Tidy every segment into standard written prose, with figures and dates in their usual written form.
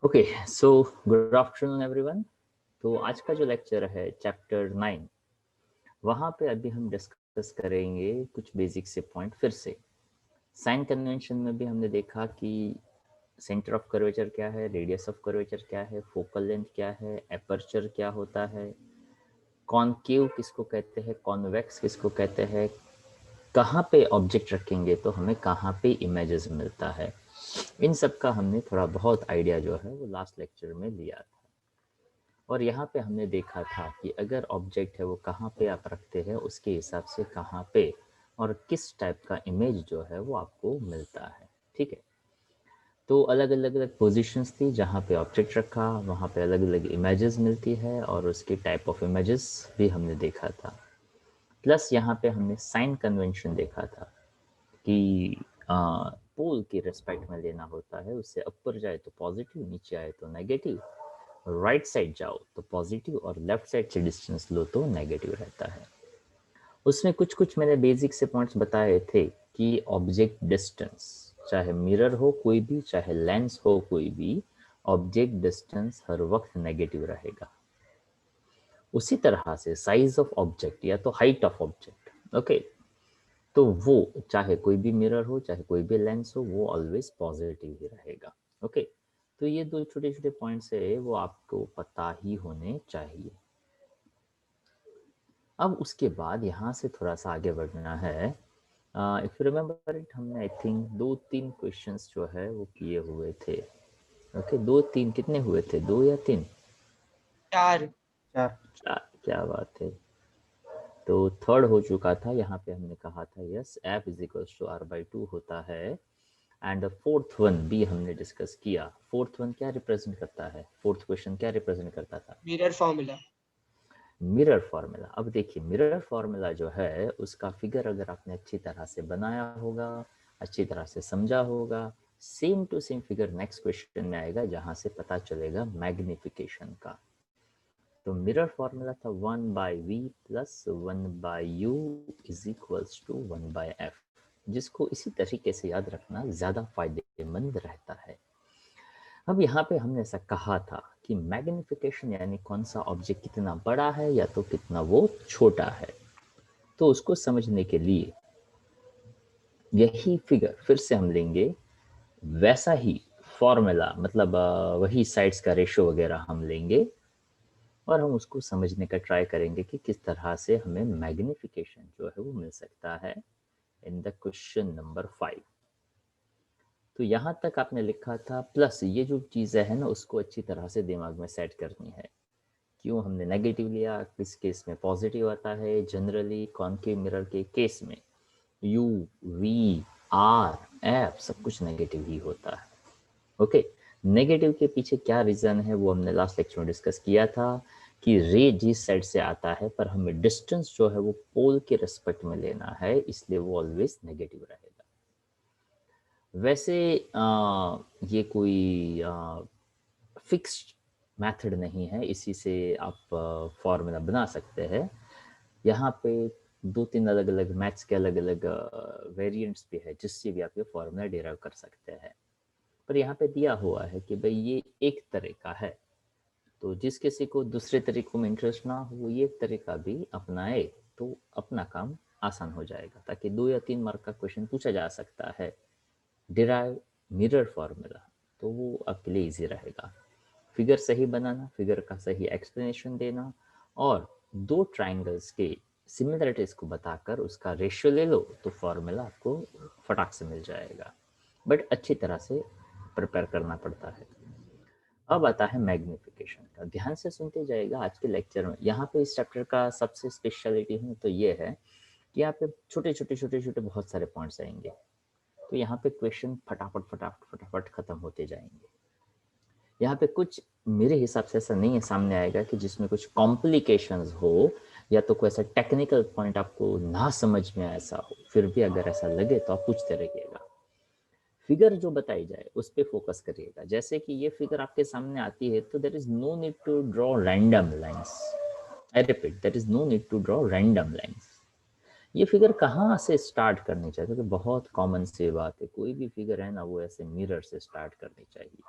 Okay, so good afternoon everyone. तो आज का जो लेक्चर है चैप्टर 9, वहाँ पे अभी हम डिस्कस करेंगे कुछ बेसिक से पॉइंट फिर से। साइन कन्वेंशन में भी हमने देखा कि सेंटर ऑफ कर्वेचर क्या है, रेडियस ऑफ कर्वेचर क्या है, फोकल लेंथ क्या है, एपर्चर क्या होता है, कॉनकेव किसको कहते हैं, कॉन्वेक्स किसको कहते हैं, कहाँ पे ऑब्जेक्ट रखेंगे तो हमें कहाँ पे इमेजेस मिलता है। इन सब का हमने थोड़ा बहुत आइडिया जो है वो लास्ट लेक्चर में लिया था। और यहाँ पे हमने देखा था कि अगर ऑब्जेक्ट है वो कहाँ पे आप रखते हैं उसके हिसाब से कहाँ पे और किस टाइप का इमेज जो है वो आपको मिलता है। ठीक है, तो अलग अलग पोजीशंस थी जहाँ पे ऑब्जेक्ट रखा, वहाँ पे अलग अलग इमेजेस मिलती है और उसके टाइप ऑफ इमेजेस भी हमने देखा था। प्लस यहाँ पे हमने साइन कन्वेंशन देखा था कि पोल के रेस्पेक्ट में लेना होता है, उससे ऊपर जाए तो पॉजिटिव, नीचे आए तो नेगेटिव, राइट साइड जाओ तो पॉजिटिव और लेफ्ट साइड से डिस्टेंस लो तो नेगेटिव रहता है। उसमें कुछ कुछ मैंने बेसिक से पॉइंट्स बताए थे कि ऑब्जेक्ट डिस्टेंस, चाहे मिरर हो कोई भी, चाहे लेंस हो कोई भी, ऑब्जेक्ट डिस्टेंस हर वक्त नेगेटिव रहेगा। उसी तरह से साइज ऑफ ऑब्जेक्ट या तो हाइट ऑफ ऑब्जेक्ट, ओके, तो वो चाहे कोई भी मिरर हो चाहे कोई भी लेंस हो वो ऑलवेज पॉजिटिव ही रहेगा। ओके, तो ये दो छोटे छोटे पॉइंट्स है वो आपको पता ही होने चाहिए। अब उसके बाद यहाँ से थोड़ा सा आगे बढ़ना है। इफ यू रिमेम्बर इट, हमने आई थिंक 2-3 क्वेश्चंस जो है वो किए हुए थे। ओके, 2-3 कितने हुए थे, 2 या 3? 4। क्या बात है। तो थर्ड हो चुका था, यहाँ पे हमने कहा था yes F is equals to R by 2 होता है। एंड फोर्थ वन भी हमने डिस्कस किया। फोर्थ वन क्या रिप्रेजेंट करता है, फोर्थ क्वेश्चन क्या रिप्रेजेंट करता था? Mirror formula. Mirror formula. अब देखिए मिरर फार्मूला जो है उसका फिगर अगर आपने अच्छी तरह से बनाया होगा, अच्छी तरह से समझा होगा, same to same figure next question में आएगा जहां से पता चलेगा मैग्निफिकेशन का। तो मिरर फार्मूला था 1/v plus 1/u is equals to 1/f, जिसको इसी तरीके से याद रखना ज़्यादा फायदेमंद रहता है। अब यहाँ पे हमने ऐसा कहा था कि मैग्निफिकेशन यानी कौन सा ऑब्जेक्ट कितना बड़ा है या तो कितना वो छोटा है। तो उसको समझने के लिए यही फिगर फिर से हम लेंगे, वैसा ही फॉर्मूला, मतलब वही साइड्स का रेशो वगैरह हम लेंगे और हम उसको समझने का ट्राई करेंगे कि किस तरह से हमें मैग्निफिकेशन जो है वो मिल सकता है इन द क्वेश्चन नंबर 5। तो यहाँ तक आपने लिखा था, प्लस ये जो चीज़ें है ना उसको अच्छी तरह से दिमाग में सेट करनी है। क्यों हमने नेगेटिव लिया, किस केस में पॉजिटिव आता है, जनरली कॉनकेव मिरर के केस में यू, वी, आर, एफ सब कुछ नेगेटिव ही होता है। ओके, नेगेटिव के पीछे क्या रीज़न है वो हमने लास्ट लेक्चर में डिस्कस किया था कि रे जिस साइड से आता है पर हमें डिस्टेंस जो है वो पोल के रिस्पेक्ट में लेना है, इसलिए वो ऑलवेज नेगेटिव रहेगा। वैसे ये कोई फिक्स्ड मेथड नहीं है, इसी से आप फॉर्मूला बना सकते हैं। यहाँ पे 2-3 अलग अलग मैथ्स के अलग अलग वेरिएंट्स भी है जिससे भी आप ये फॉर्मूला डिराइव कर सकते हैं। पर यहाँ पे दिया हुआ है कि भाई ये एक तरीका है, तो जिस किसी को दूसरे तरीकों में इंटरेस्ट ना हो वो ये तरीका भी अपनाए तो अपना काम आसान हो जाएगा, ताकि 2 या 3 मार्क का क्वेश्चन पूछा जा सकता है डिराइव मिरर फार्मूला, तो वो आपके लिए इजी रहेगा। फिगर सही बनाना, फिगर का सही एक्सप्लेनेशन देना और दो ट्राइंगल्स के सिमिलरिटीज को बताकर उसका रेशियो ले लो तो फार्मूला आपको फटाक से मिल जाएगा, बट अच्छी तरह से प्रिपेयर करना पड़ता है। अब आता है मैग्निफिकेशन का, ध्यान से सुनते जाएगा आज के लेक्चर में। यहाँ पे इस चैप्टर का सबसे स्पेशलिटी है तो ये है कि यहाँ पे छोटे छोटे छोटे छोटे बहुत सारे पॉइंट्स आएंगे, तो यहाँ पे क्वेश्चन फटाफट फटाफट फटाफट खत्म होते जाएंगे। यहाँ पे कुछ मेरे हिसाब से ऐसा नहीं है सामने आएगा कि जिसमें कुछ कॉम्प्लिकेशंस हो या तो कोई ऐसा टेक्निकल पॉइंट आपको ना समझ में ऐसा हो। फिर भी अगर ऐसा लगे तो आप पूछते रहिएगा। फिगर जो बताई जाए उस पर फोकस करिएगा। जैसे कि ये फिगर आपके सामने आती है तो there is no need to draw random lines. I repeat, there is no need to draw random lines. ये फिगर कहाँ से स्टार्ट करनी चाहिए? क्योंकि बहुत कॉमन सी बात है, कोई भी फिगर है ना वो ऐसे मिरर से स्टार्ट करनी चाहिए।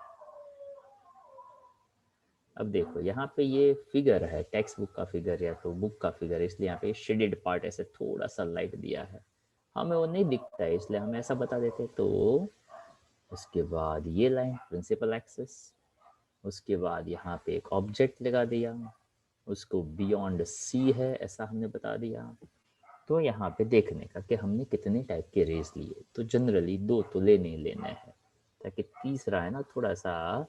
अब देखो यहाँ पे ये फिगर है, टेक्स्ट बुक का फिगर या तो बुक का फिगर, इसलिए यहाँ पे शेडेड पार्ट ऐसे थोड़ा सा लाइट दिया है, हमें वो नहीं दिखता है इसलिए हम ऐसा बता देते। तो उसके बाद ये लाइन प्रिंसिपल एक्सेस, उसके बाद यहाँ पे एक ऑब्जेक्ट लगा दिया, उसको बियॉन्ड सी है ऐसा हमने बता दिया। तो यहाँ पे देखने का कि हमने कितने टाइप के रेज लिए, तो जनरली 2 तो लेने ही लेने हैं, ताकि तीसरा है ना थोड़ा सा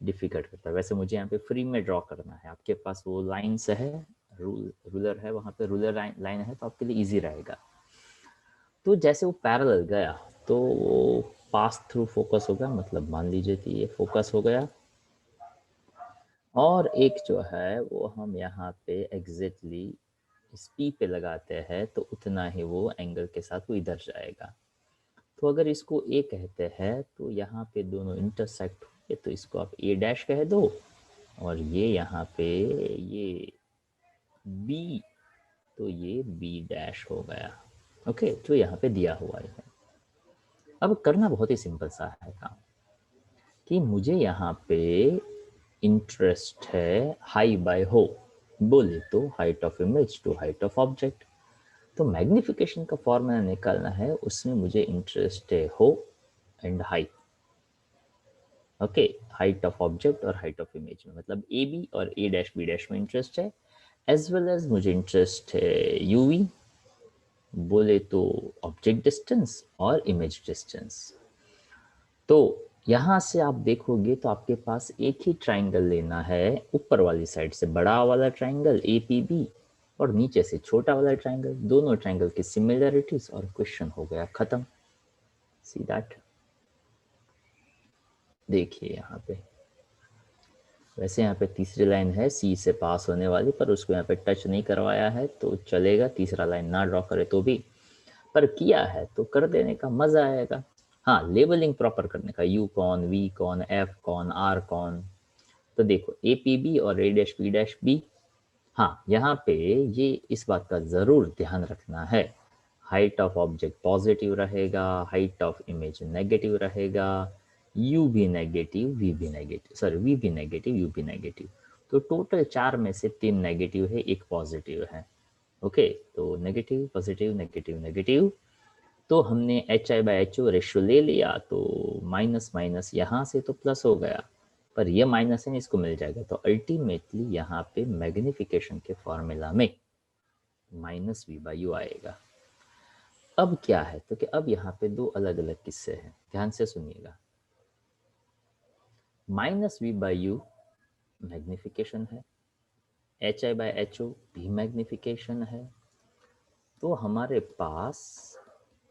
डिफिकल्ट करता है। वैसे मुझे यहाँ पे फ्री में ड्रॉ करना है, आपके पास वो लाइन्स है, रूलर है, वहाँ पे रूलर लाइन है तो आपके लिए इजी रहेगा। तो जैसे वो पैरेलल गया तो वो पास थ्रू फोकस हो गया, मतलब मान लीजिए कि ये फोकस हो गया, और एक जो है वो हम यहाँ पे एग्जैक्टली इस पी पे लगाते हैं तो उतना ही वो एंगल के साथ वो इधर जाएगा। तो अगर इसको ए कहते हैं तो यहाँ पे दोनों इंटरसेक्ट हुए तो इसको आप ए डैश कह दो, और ये यहाँ पे ये बी तो ये बी डैश हो गया। ओके, जो यहाँ पे दिया हुआ है। अब करना बहुत ही सिंपल सा है काम, कि मुझे यहाँ पे इंटरेस्ट है हाई बाय हो, बोले तो height of image to height of object. तो मैग्निफिकेशन का फॉर्मूला निकालना है, उसमें मुझे इंटरेस्ट है हो and height. Okay, height of object और हाइट ऑफ इमेज में, मतलब ए बी और ए डैश बी डैश में इंटरेस्ट है, एज वेल एज मुझे इंटरेस्ट है यूवी, बोले तो ऑब्जेक्ट डिस्टेंस और इमेज डिस्टेंस। तो यहाँ से आप देखोगे तो आपके पास एक ही ट्राइंगल लेना है, ऊपर वाली साइड से बड़ा वाला ट्राइंगल ए पी बी, और नीचे से छोटा वाला ट्राइंगल, दोनों ट्राइंगल की सिमिलरिटीज, और क्वेश्चन हो गया खत्म। सी दैट, देखिए यहाँ पे, वैसे यहाँ पे तीसरी लाइन है सी से पास होने वाली, पर उसको यहाँ पे टच नहीं करवाया है तो चलेगा, तीसरा लाइन ना ड्रॉ करे तो भी, पर किया है तो कर देने का मजा आएगा। हाँ, लेबलिंग प्रॉपर करने का, यू कौन, वी कौन, एफ कौन, आर कौन। तो देखो ए पी बी और A dash B dash B, हाँ यहाँ पे ये इस बात का ज़रूर ध्यान रखना है, हाइट ऑफ ऑब्जेक्ट पॉजिटिव रहेगा, हाइट ऑफ इमेज नेगेटिव रहेगा, यू भी नेगेटिव, वी भी नेगेटिव, सॉरी वी भी नेगेटिव, यू भी नेगेटिव। तो टोटल 4 में से 3 नेगेटिव है, एक पॉजिटिव है। ओके, तो नेगेटिव पॉजिटिव नेगेटिव नेगेटिव, तो हमने H I by H O ratio ले लिया, तो माइनस माइनस यहाँ से तो प्लस हो गया, पर ये माइनस है इसको मिल जाएगा, तो अल्टीमेटली यहाँ पे मैग्निफिकेशन के फॉर्मूला में माइनस वी बाई यू आएगा। अब क्या है तो कि अब यहाँ पे 2 अलग अलग किस्से हैं, ध्यान से सुनिएगा। Minus we by u magnification है, h I by H o भी मैग्निफिकेशन है, तो हमारे पास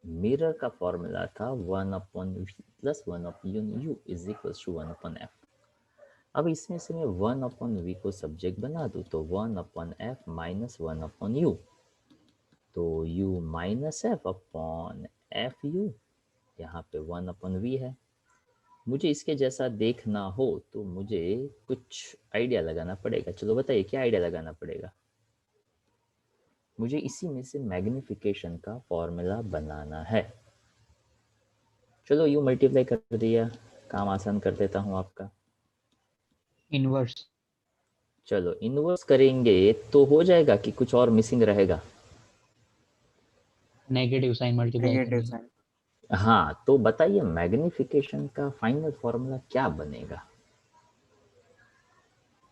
मिरर का फॉर्मूला था 1/v plus 1/u is equal to 1/f। अब इसमें से मैं 1/v को सब्जेक्ट बना दूँ तो 1/f माइनस 1/u, तो u minus f upon F you, यहाँ पे 1/v है। मुझे इसके जैसा देखना हो तो मुझे कुछ आइडिया लगाना पड़ेगा, चलो बताइए क्या आइडिया लगाना पड़ेगा। मुझे इसी में से मैग्निफिकेशन का फॉर्मूला बनाना है। चलो यू मल्टीप्लाई कर दिया, काम आसान कर देता हूँ आपका। इनवर्स। चलो इनवर्स करेंगे तो हो जाएगा कि कुछ और मिसिंग रहेगा। नेगेटिव साइन मल्टीप्लाई नेगेटिव करेंगे। साइन। हाँ, तो बताइए मैग्निफिकेशन का फाइनल फॉर्मूला क्या बनेगा।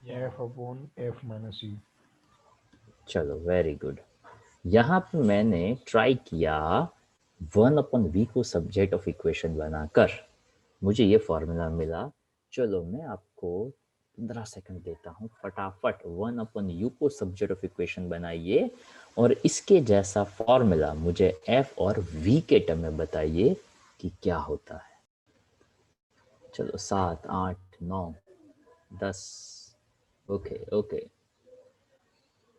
F upon F minus you. चलो वेरी गुड, यहाँ पे मैंने ट्राई किया 1/v को सब्जेक्ट ऑफ इक्वेशन बनाकर, मुझे ये फॉर्मूला मिला। चलो मैं आपको 15 सेकंड देता हूँ, फटाफट 1/u को सब्जेक्ट ऑफ इक्वेशन बनाइए और इसके जैसा फॉर्मूला मुझे f और v के टर्म में बताइए कि क्या होता है। चलो 7 8 9 10, ओके ओके,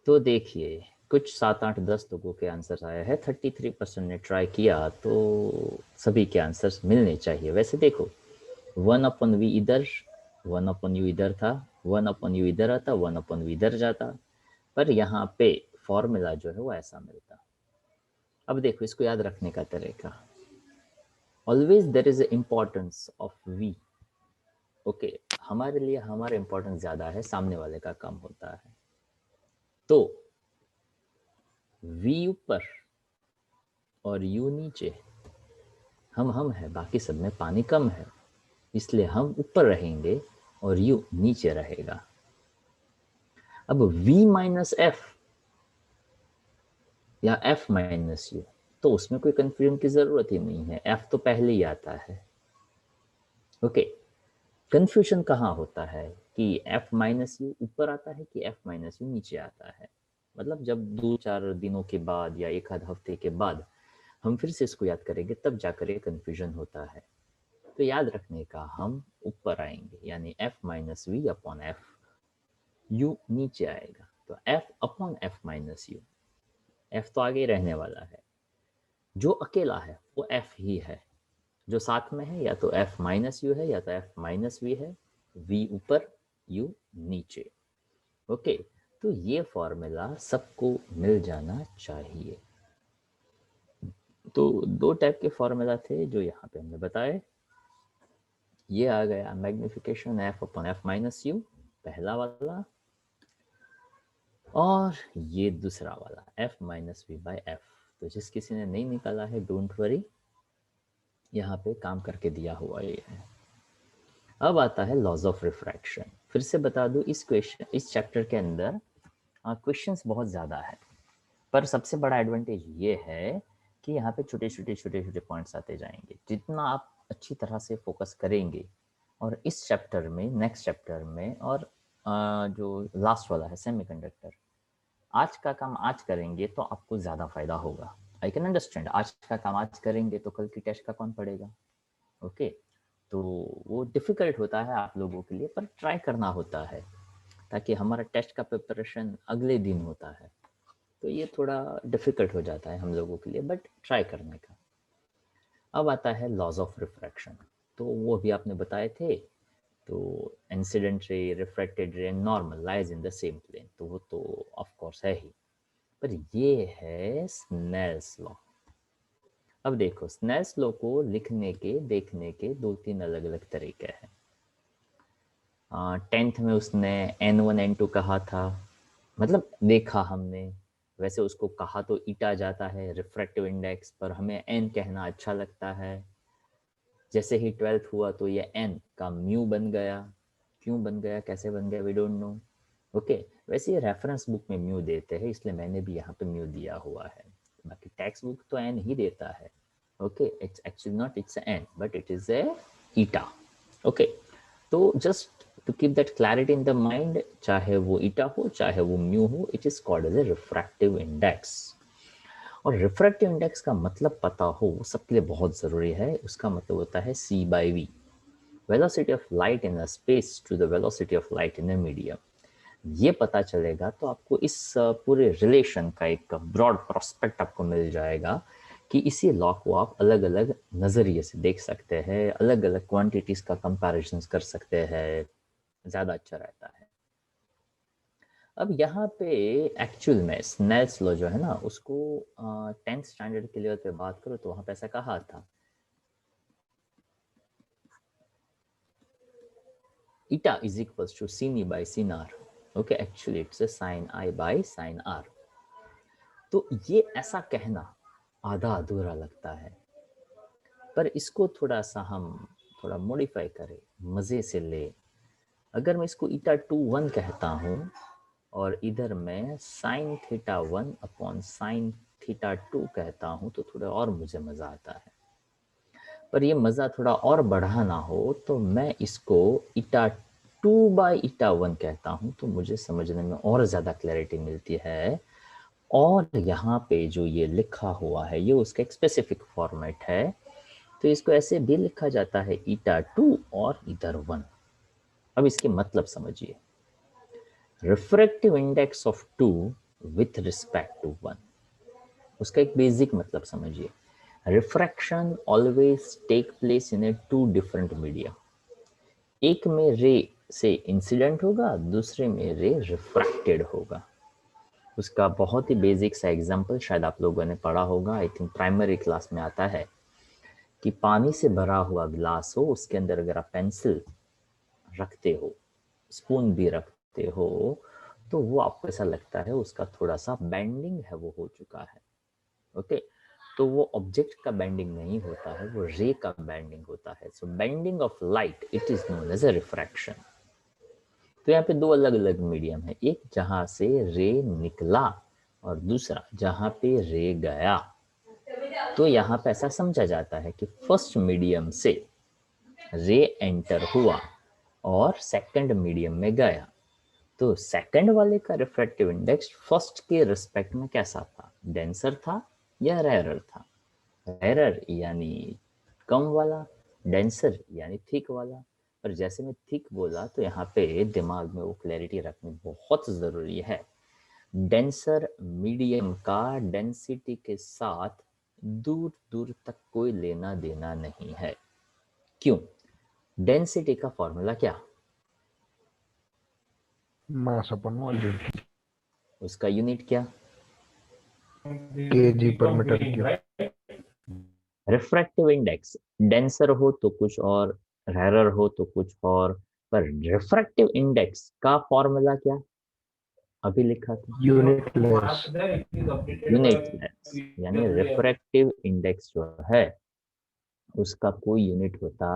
तो देखिए कुछ 7 8 10 लोगों के आंसर आया है, 33% ने ट्राई किया, तो सभी के आंसर्स मिलने चाहिए। वैसे देखो 1/v इधर, 1/u इधर था, 1/u इधर आता, 1/v इधर जाता, पर यहाँ पे फॉर्मूला जो है वो ऐसा मिलता। अब देखो इसको याद रखने का तरीका, always there is importance of v। Okay, हमारे लिए हमारा इम्पोर्टेंस ज़्यादा है, सामने वाले का कम होता है। तो V ऊपर और U नीचे, हम है, बाकी सब में पानी कम है, इसलिए हम ऊपर रहेंगे और U नीचे रहेगा। अब V माइनस F या F माइनस U, तो उसमें कोई कंफ्यूजन की ज़रूरत ही नहीं है, F तो पहले ही आता है। ओके, कंफ्यूजन कहाँ होता है कि F माइनस यू ऊपर आता है कि F माइनस यू नीचे आता है। मतलब जब 2-4 दिनों के बाद या एक आध हफ्ते के बाद हम फिर से इसको याद करेंगे, तब जाकर ये कंफ्यूजन होता है। तो याद रखने का, हम ऊपर आएंगे यानी F minus V upon F, U नीचे आएगा तो F upon F minus U. F तो आगे रहने वाला है, जो अकेला है वो F ही है, जो साथ में है या तो F माइनस यू है या तो F माइनस वी है, V ऊपर U नीचे। ओके, तो ये फॉर्मूला सबको मिल जाना चाहिए। तो 2 टाइप के फॉर्मूला थे जो यहाँ पे हमने बताए। ये आ गया magnification F upon F minus U, पहला वाला, और ये दूसरा वाला F minus we by F। तो जिस किसी ने नहीं निकाला है, डोंट वरी, यहाँ पे काम करके दिया हुआ ये है। अब आता है लॉज ऑफ रिफ्रैक्शन। फिर से बता दूं, इस चैप्टर के अंदर क्वेश्चंस बहुत ज़्यादा है, पर सबसे बड़ा एडवांटेज ये है कि यहाँ पे छोटे छोटे पॉइंट्स आते जाएंगे। जितना आप अच्छी तरह से फोकस करेंगे, और इस चैप्टर में, नेक्स्ट चैप्टर में, और जो लास्ट वाला है सेमीकंडक्टर, आज का काम आज करेंगे तो आपको ज़्यादा फायदा होगा। आई कैन अंडरस्टैंड, आज का काम आज करेंगे तो कल की टेस्ट का कौन पढ़ेगा। ओके, तो वो डिफ़िकल्ट होता है आप लोगों के लिए, पर ट्राई करना होता है ताकि हमारा टेस्ट का प्रिपरेशन अगले दिन होता है, तो ये थोड़ा डिफ़िकल्ट हो जाता है हम लोगों के लिए, बट ट्राई करने का। अब आता है लॉज ऑफ रिफ्रैक्शन, तो वो भी आपने बताए थे। तो incident ray, refracted ray, normal lies in the same plane, तो वो तो ऑफ कोर्स है ही, पर ये है स्नेल्स लॉ। अब देखो, स्नेल्स लॉ को लिखने के, देखने के 2-3 अलग अलग तरीके हैं। 10th में उसने N1 N2 कहा था, मतलब देखा हमने, वैसे उसको कहा तो ईटा जाता है रिफ्रैक्टिव इंडेक्स, पर हमें n कहना अच्छा लगता है। जैसे ही 12th हुआ तो ये n का म्यू बन गया, क्यों बन गया, कैसे बन गया, वी डोंट नो। ओके, वैसे ये रेफरेंस बुक में म्यू देते हैं, इसलिए मैंने भी यहाँ पे म्यू दिया हुआ है, बाकी टेक्स्ट बुक तो n ही देता है। Okay, it's actually not it's n, but it is a eta. Okay, तो just to keep that clarity in the mind, चाहे वो ईटा हो चाहे वो म्यू हो, it is called as a refractive index. और रिफ्रैक्टिव इंडेक्स का मतलब पता हो, वो सबके लिए बहुत ज़रूरी है। उसका मतलब होता है c/v, velocity of light in a space to the velocity of light in a medium. ये पता चलेगा तो आपको इस पूरे रिलेशन का एक ब्रॉड प्रोस्पेक्ट आपको मिल जाएगा कि इसी लॉ को आप अलग अलग नज़रिए से देख सकते हैं, अलग अलग क्वांटिटीज़ का कंपैरिजन कर सकते हैं, ज़्यादा अच्छा रहता है। अब यहाँ पे एक्चुअल में स्नेल्स लॉ जो है ना, उसको 10th स्टैंडर्ड के लेवल पे बात करो तो वहाँ पे ऐसा कहा था, eta is equals to sin E by sin R। Okay, actually it's sin I by sin R। तो ये ऐसा कहना आधा अधूरा लगता है, पर इसको थोड़ा सा हम थोड़ा मॉडिफाई करें, मज़े से ले। अगर मैं इसको 𝜃21 कहता हूँ और इधर मैं sin θ1 अपॉन sin θ2 कहता हूँ, तो थोड़ा और मुझे मज़ा आता है। पर ये मज़ा थोड़ा और बढ़ाना हो तो मैं इसको 𝜃2 बाई 𝜃1 कहता हूँ, तो मुझे समझने में और ज़्यादा क्लैरिटी मिलती है। और यहाँ पे जो ये लिखा हुआ है, ये उसका एक स्पेसिफिक फॉर्मेट है, तो इसको ऐसे भी लिखा जाता है 𝜃2 और इधर 1। अब इसके मतलब समझिए, refractive index of 2 with respect to 1, उसका एक बेसिक मतलब समझिए। Refraction always take place in a 2 different media. एक में रे से इंसिडेंट होगा, दूसरे में रे रिफ्रैक्टेड होगा। उसका बहुत ही बेसिक सा एग्जांपल शायद आप लोगों ने पढ़ा होगा, आई थिंक प्राइमरी क्लास में आता है, कि पानी से भरा हुआ ग्लास हो, उसके अंदर अगर आप पेंसिल रखते हो, स्पून भी रखते हो, तो वो आपको ऐसा लगता है उसका थोड़ा सा बेंडिंग है वो हो चुका है। ओके, तो वो ऑब्जेक्ट का बेंडिंग नहीं होता है, वो रे का बेंडिंग होता है। So bending of light it is known as a refraction. तो यहाँ पे दो अलग अलग मीडियम है, एक जहां से रे निकला और दूसरा जहां पे रे गया। तो यहाँ पे ऐसा समझा जाता है कि फर्स्ट मीडियम से रे एंटर हुआ और सेकंड मीडियम में गया, तो सेकंड वाले का रिफ्रैक्टिव इंडेक्स फर्स्ट के रिस्पेक्ट में कैसा था, डेंसर था या रेरर था? रेरर यानी कम वाला, डेंसर यानी थिक वाला। पर जैसे मैं थिक बोला तो यहाँ पे दिमाग में वो क्लैरिटी रखनी बहुत ज़रूरी है। डेंसर मीडियम का डेंसिटी के साथ दूर दूर तक कोई लेना देना नहीं है। क्यों? डेंसिटी का फॉर्मूला क्या? मास अपॉन वॉल्यूम, उसका यूनिट क्या? केजी पर metre cube. Refractive index denser हो तो कुछ और, रेरर हो तो कुछ और, पर रिफ्रैक्टिव इंडेक्स का फॉर्मूला क्या अभी लिखा था? यूनिटलेस। यूनिटलेस, यानी रिफ्रैक्टिव इंडेक्स जो है उसका कोई यूनिट होता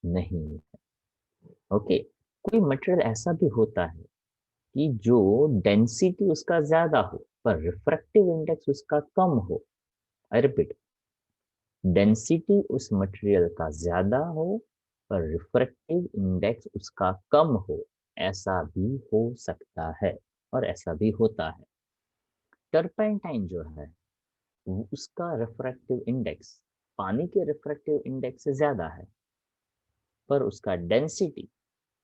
नहीं है। ओके, कोई मटेरियल ऐसा भी होता है कि जो डेंसिटी उसका ज्यादा हो पर रिफ्रैक्टिव इंडेक्स उसका कम हो। आई रिपीट, डेंसिटी उस मटेरियल का ज्यादा हो पर रिफ्रैक्टिव इंडेक्स उसका कम हो, ऐसा भी हो सकता है और ऐसा भी होता है। टर्पेंटाइन जो है उसका रिफ्रैक्टिव इंडेक्स पानी के रिफ्रैक्टिव इंडेक्स से ज्यादा है, पर उसका डेंसिटी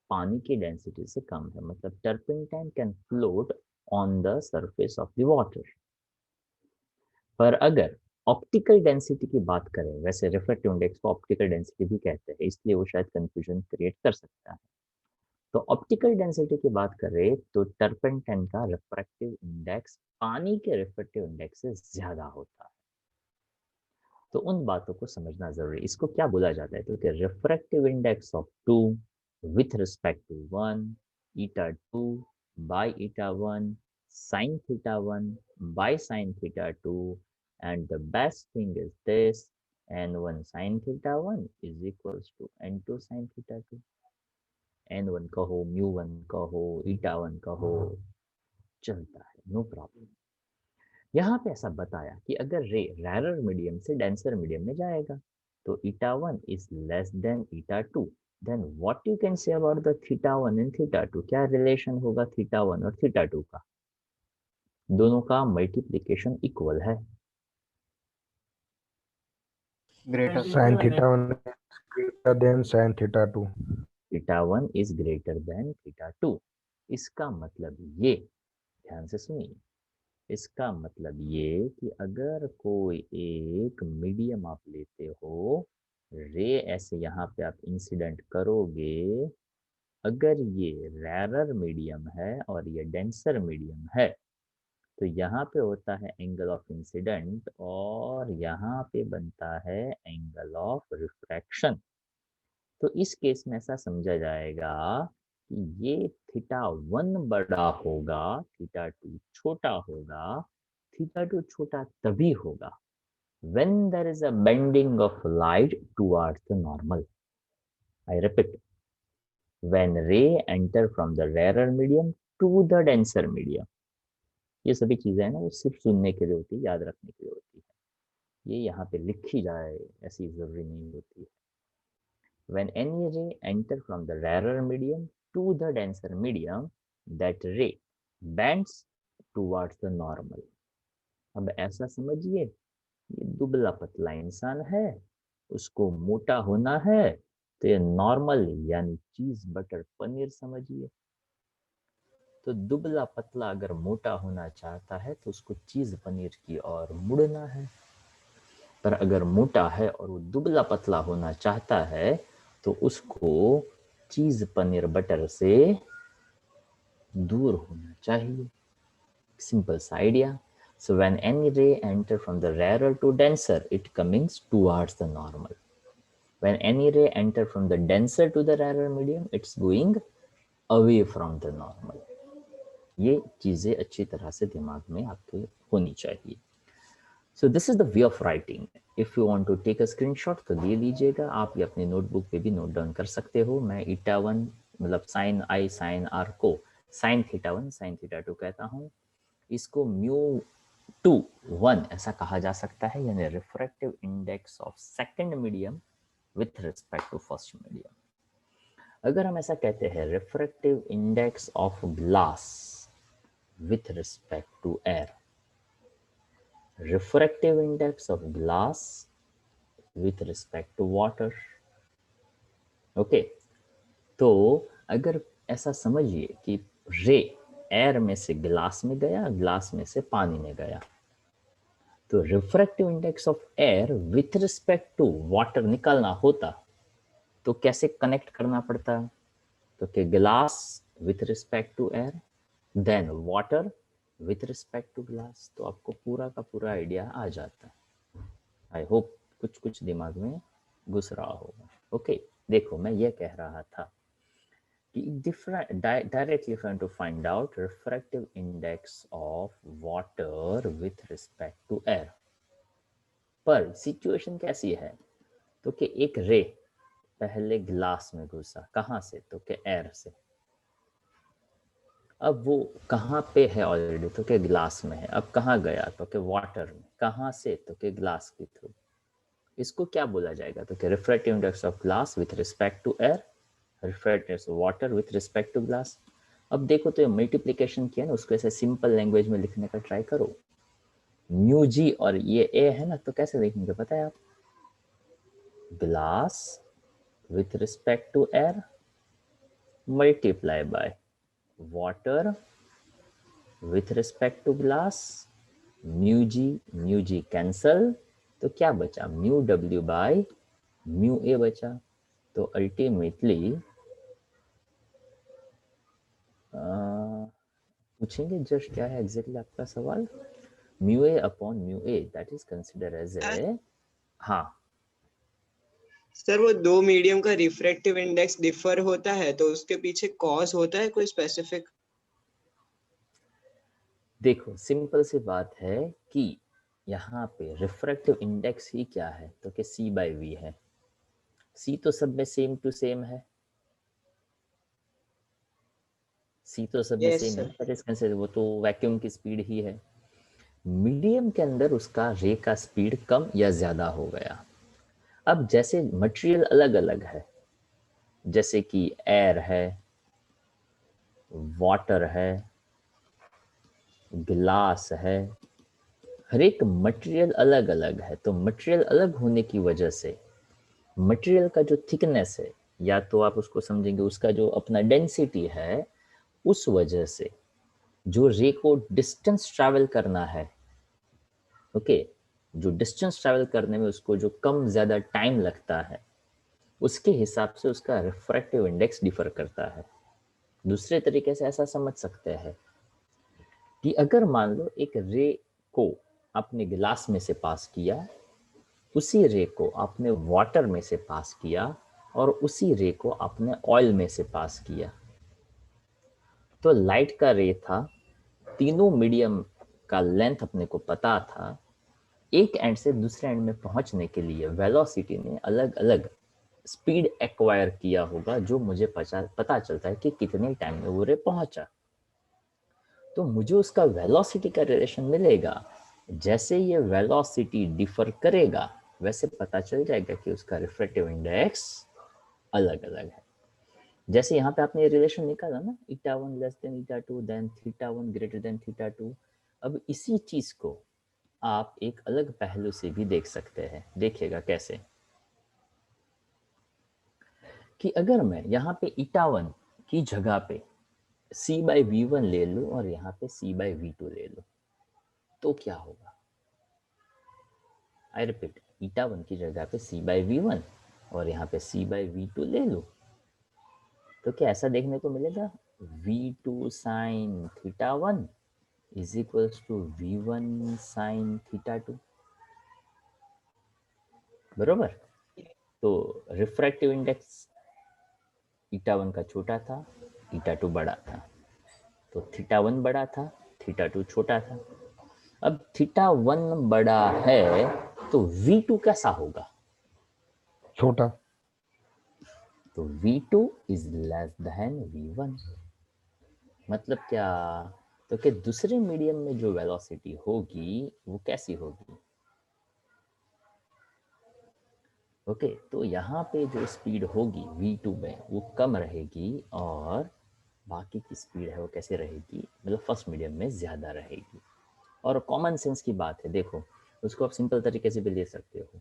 पानी की डेंसिटी से कम है। मतलब turpentine can float on the surface of the water. पर अगर ऑप्टिकल डेंसिटी की बात करें, वैसे रिफ्रैक्टिव इंडेक्स को ऑप्टिकल डेंसिटी भी कहते हैं, इसलिए वो शायद कंफ्यूजन क्रिएट कर सकता है। तो ऑप्टिकल डेंसिटी की बात करें तो टर्पेंटाइन का रिफ्रैक्टिव इंडेक्स पानी के रिफ्रैक्टिव इंडेक्स से ज्यादा होता है। तो उन बातों को समझना जरूरी है। इसको क्या बोला जाता है तो कि refractive index of two with respect to one, eta two by eta one, sine theta one by sine theta two, and the best thing is this, n1 sin theta 1 is equals to n2 sin theta 2। n1 कहो, mu1 कहो, eta1 कहो, चलता है, no problem. यहाँ पे ऐसा बताया कि अगर रे रैरर मीडियम से डेंसर मीडियम में जाएगा तो eta1 is less than eta2, then what you can say about the theta1 and theta2? क्या रिलेशन होगा theta1 और theta2 का? दोनों का मल्टीप्लिकेशन इक्वल है। Greater sine theta 1 greater than sine theta 2। Theta one is greater than theta two. इसका मतलब ये, ध्यान से सुनिए, इसका मतलब ये कि अगर कोई एक मीडियम आप लेते हो, रे ऐसे यहाँ पे आप इंसिडेंट करोगे, अगर ये रैरर मीडियम है और ये डेंसर मीडियम है तो यहाँ पे होता है एंगल ऑफ इंसिडेंट और यहाँ पे बनता है एंगल ऑफ रिफ्रैक्शन। तो इस केस में ऐसा समझा जाएगा कि ये थीटा1 बड़ा होगा, थीटा2 छोटा होगा। थीटा2 छोटा तभी होगा when there is a bending of light towards the normal। I repeat, when ray enter from the rarer medium to the denser medium। ये सभी चीजें हैं ना, वो सिर्फ सुनने के लिए होती है, याद रखने के लिए होती है। ये यहाँ पे लिखी जाए ऐसी जरूरी नहीं होती है। When any ray enter from the rarer medium to the denser medium, that ray bends towards the normal। अब ऐसा समझिए, ये दुबला पतला इंसान है, उसको मोटा होना है, तो ये नॉर्मल यानी चीज बटर पनीर समझिए। तो दुबला पतला अगर मोटा होना चाहता है तो उसको चीज पनीर की ओर मुड़ना है, पर अगर मोटा है और वो दुबला पतला होना चाहता है तो उसको चीज पनीर बटर से दूर होना चाहिए। सिंपल सा idea. So when any ray enter from the rarer to denser, it comes towards the normal। When any ray enter from the denser to the rarer medium, it's going away from the normal. ये चीजें अच्छी तरह से दिमाग में आपके होनी चाहिए. So this is the way of writing. If you want to take a screenshot तो ले लीजिएगा. आप ये अपने नोटबुक पे भी नोट डाउन कर सकते हो. मैं ईटा 1 मतलब साइन आई साइन आर को साइन थीटा 1 साइन थीटा 2 कहता हूँ. इसको म्यू 2 1 ऐसा कहा जा सकता है, यानी refractive index of second medium with respect to first medium. अगर हम ऐसा कहते हैं refractive index of glass with respect to air, refractive index of glass with respect to water. Okay, तो अगर ऐसा समझिए कि रे एयर में से ग्लास में गया, ग्लास में से पानी में गया, तो refractive index of air with respect to water निकालना होता तो कैसे कनेक्ट करना पड़ता? तो कि glass with respect to air, then water with respect to glass. तो आपको पूरा का पूरा आइडिया आ जाता है. आई होप कुछ कुछ दिमाग में घुस रहा होगा. ओके, देखो मैं ये कह रहा था कि directly trying to find out refractive index of water with respect to air. पर सिचुएशन कैसी है? तो कि एक रे पहले ग्लास में घुसा, कहाँ से? तो कि एयर से. अब वो कहाँ पे है ऑलरेडी? तो कि ग्लास में है. अब कहाँ गया? तो कि वाटर में. कहाँ से? तो कि ग्लास के थ्रू. इसको क्या बोला जाएगा? तो कि refractive index of glass with respect to air, refractive index of water with respect to glass. अब देखो तो ये मल्टीप्लिकेशन किया ना, उसको ऐसे सिंपल लैंग्वेज में लिखने का ट्राई करो. म्यू जी और ये ए है ना, तो कैसे लिखेंगे पता है आप? Glass with respect to air multiply by water with respect to glass, mu g cancel, तो क्या बचा? Mu w by mu a बचा. तो अल्टीमेटली पूछेंगे जस्ट क्या है एग्जैक्टली आपका सवाल? Mu a upon mu a, that is consider as A. हाँ सर, वो दो मीडियम का रिफ्रैक्टिव इंडेक्स डिफर होता है तो उसके पीछे कॉज होता है कोई स्पेसिफिक? देखो सिंपल सी बात है कि यहाँ पे रिफ्रैक्टिव इंडेक्स ही क्या है? तो कि c बाई वी है. c तो सब में सेम टू सेम है. c तो सब में Yes, सेम है, sir. दैट इज कंसिडर, वो तो वैक्यूम की स्पीड ही है. मीडियम के अंदर उसका रे का स्पीड कम या ज्यादा हो गया. अब जैसे मटेरियल अलग अलग है, जैसे कि एयर है, वाटर है, ग्लास है, हर एक मटेरियल अलग अलग है. तो मटेरियल अलग होने की वजह से मटेरियल का जो थिकनेस है, या तो आप उसको समझेंगे उसका जो अपना डेंसिटी है, उस वजह से जो रे को डिस्टेंस ट्रैवल करना है, ओके, जो डिस्टेंस ट्रैवल करने में उसको जो कम ज़्यादा टाइम लगता है, उसके हिसाब से उसका रिफ्रैक्टिव इंडेक्स डिफर करता है. दूसरे तरीके से ऐसा समझ सकते हैं कि अगर मान लो एक रे को आपने गिलास में से पास किया, उसी रे को आपने वाटर में से पास किया, और उसी रे को आपने ऑयल में से पास किया, तो लाइट का रे था, तीनों मीडियम का लेंथ अपने को पता था. एक एंड से दूसरे एंड में पहुंचने के लिए वेलोसिटी ने अलग अलग स्पीड एक्वायर किया होगा, जो मुझे पता चलता है कि कितने टाइम में वो रे पहुंचा. तो मुझे उसका वेलोसिटी का रिलेशन मिलेगा. जैसे ये वेलोसिटी डिफर करेगा, वैसे पता चल जाएगा कि उसका रिफ्रैक्टिव इंडेक्स अलग अलग है. जैसे यहाँ पे आपने ये रिलेशन निकाला ना, eta 1 less than eta 2, then theta 1 greater than theta 2. अब इसी चीज को आप एक अलग पहलू से भी देख सकते हैं. देखिएगा कैसे कि अगर मैं यहाँ पे ईटा 1 की जगह पे c बाई वी वन ले लूँ और यहाँ पे c बाई वी टू ले लूँ, तो क्या होगा? आई रिपीट, ईटा 1 की जगह पे c बाई वी वन और यहाँ पे c बाई वी टू ले लूँ, तो क्या ऐसा देखने को मिलेगा? v2 sine theta 1 is equals to v1 sine theta 2. बरोबर? तो रिफ्रैक्टिव इंडेक्स ईटा 1 का छोटा था, ईटा 2 बड़ा था, तो थीटा 1 बड़ा था, थीटा 2 छोटा था। अब थीटा 1 बड़ा है तो V2 कैसा होगा? छोटा। तो V2 is less than V1। मतलब क्या? तो कि दूसरे मीडियम में जो वेलोसिटी होगी वो कैसी होगी? ओके, तो यहाँ पे जो स्पीड होगी V2 में वो कम रहेगी और बाकी की स्पीड है वो कैसे रहेगी? मतलब फर्स्ट मीडियम में ज़्यादा रहेगी। और कॉमन सेंस की बात है, देखो उसको आप सिंपल तरीके से भी ले सकते हो